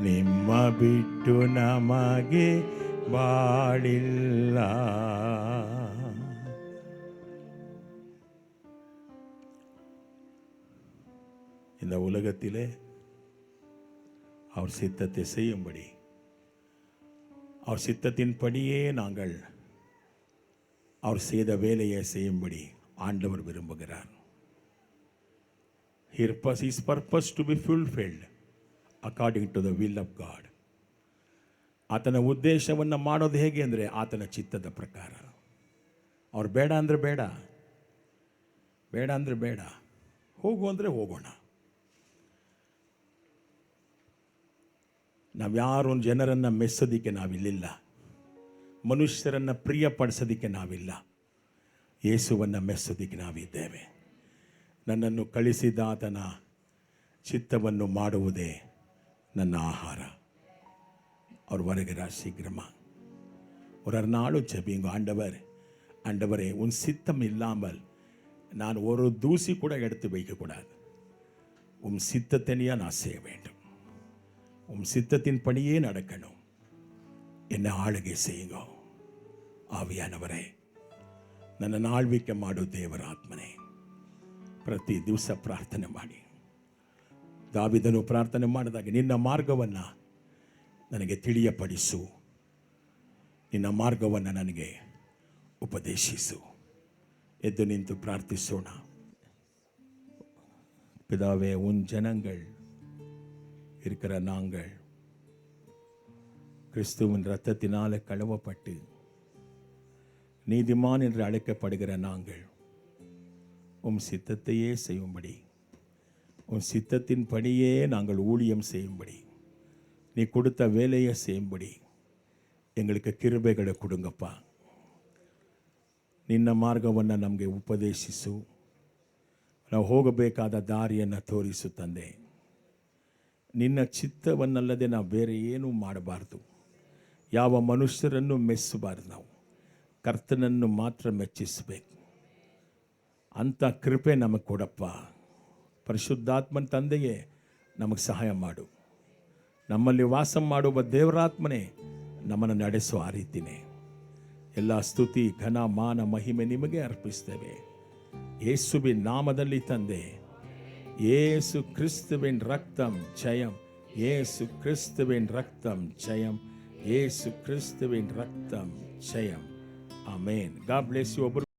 ನಿಮ್ಮ ಬಿಟ್ಟು ನಮಗೆ ಬಾಳಿಲ್ಲ. இந்த உலகத்திலே அவர் சித்தத்தை செய்யும்படி, அவர் சித்தத்தின்படியே நாங்கள் அவர் செய்த வேலையை செய்யும்படி ஆண்டவர் விரும்புகிறார். His purpose to be fulfilled according to the will of God. ಆತನ ಉದ್ದೇಶವನ್ನು ಮಾಡೋದು ಹೇಗೆ ಅಂದರೆ ಆತನ ಚಿತ್ತದ ಪ್ರಕಾರ. ಅವ್ರು ಬೇಡ ಅಂದರೆ ಬೇಡ, ಬೇಡ ಅಂದರೆ ಬೇಡ, ಹೋಗು ಅಂದರೆ ಹೋಗೋಣ. ನಾವ್ಯಾರು ಜನರನ್ನು ಮೆಚ್ಚೋದಕ್ಕೆ ನಾವಿಲ್ಲಿಲ್ಲ, ಮನುಷ್ಯರನ್ನು ಪ್ರಿಯಪಡಿಸೋದಕ್ಕೆ ನಾವಿಲ್ಲ, ಯೇಸುವನ್ನು ಮೆಚ್ಚೋದಕ್ಕೆ ನಾವಿದ್ದೇವೆ. ನನ್ನನ್ನು ಕಳಿಸಿದ ಆತನ ಚಿತ್ತವನ್ನು ಮಾಡುವುದೇ ನನ್ನ ஆகார. அவர் வருகிறார் சீக்கிரமா. ஒரு நாளும் ஜெபிங்க, ஆண்டவரே உன் சித்தம் இல்லாமல் நான் ஒரு தூசி கூட எடுத்து வைக்கக்கூடாது. உன் சித்தத்தினையா நான் செய்ய வேண்டும், சித்தத்தின் படியே நடக்கணும். என்ன ஆளுகை செய்யுங்க ಆವಿಯಾನವರೇ. ನನ್ನನ್ನು ಆಳ್ವಿಕೆ ಮಾಡು ದೇವರಾತ್ಮನೇ. ಪ್ರತಿ ದಿವಸ ಪ್ರಾರ್ಥನೆ ಮಾಡಿ. ದಾವಿದನು ಪ್ರಾರ್ಥನೆ ಮಾಡಿದಾಗ ನಿನ್ನ ಮಾರ್ಗವನ್ನು ನನಗೆ ತಿಳಿಯಪಡಿಸು, ನಿನ್ನ ಮಾರ್ಗವನ್ನು ನನಗೆ ಉಪದೇಶಿಸು. ಎದ್ದು ನಿಂತು ಪ್ರಾರ್ಥಿಸೋಣ. பிதாவே, உன் ஜனங்கள் இருக்கிற நாங்கள் கிறிஸ்துவின் இரத்தத்தினால கழுவப்பட்டு நீதிமான் என்று அழைக்கப்படுகிற நாங்கள் உம் சித்தத்தையே செய்யும்படி, உன் சித்தத்தின் படியே நாங்கள் ஊழியம் செய்யும்படி, நீ கொடுத்த வேலையை செய்யும்படி எங்களுக்கு ಕಿರುಬೆಗಳು ಕೊಡುಂಗಪ್ಪ. ನಿನ್ನ ಮಾರ್ಗವನ್ನು ನಮಗೆ ಉಪದೇಶಿಸು. ನಾವು ಹೋಗಬೇಕಾದ ದಾರಿಯನ್ನು ತೋರಿಸು ತಂದೆ. ನಿನ್ನ ಚಿತ್ತವನ್ನಲ್ಲದೆ ನಾವು ಬೇರೆ ಏನೂ ಮಾಡಬಾರ್ದು. ಯಾವ ಮನುಷ್ಯರನ್ನು ಮೆಚ್ಚಬಾರ್ದು. ನಾವು ಕರ್ತನನ್ನು ಮಾತ್ರ ಮೆಚ್ಚಿಸಬೇಕು. ಅಂಥ ಕೃಪೆ ನಮಗೆ ಕೊಡಪ್ಪ. ಪರಿಶುದ್ಧಾತ್ಮನ ತಂದೆಯೇ ನಮಗೆ ಸಹಾಯ ಮಾಡು. ನಮ್ಮಲ್ಲಿ ವಾಸ ಮಾಡುವ ದೇವರಾತ್ಮನೇ ನಮ್ಮನ್ನು ನಡೆಸೋ ಆ ರೀತಿನೇ. ಎಲ್ಲ ಸ್ತುತಿ, ಘನ, ಮಾನ, ಮಹಿಮೆ ನಿಮಗೆ ಅರ್ಪಿಸ್ತೇವೆ ಯೇಸುವಿನ ನಾಮದಲ್ಲಿ ತಂದೆ. ಯೇಸು ಕ್ರಿಸ್ತುವಿನ ರಕ್ತಂ ಜಯಂ, ಯೇಸು ಕ್ರಿಸ್ತುವಿನ ರಕ್ತಂ ಜಯಂ, ಯೇಸು ಕ್ರಿಸ್ತುವಿನ ರಕ್ತಂ ಜಯಂ. ಆಮೇನ್. God bless you. ಒಬ್ಬರು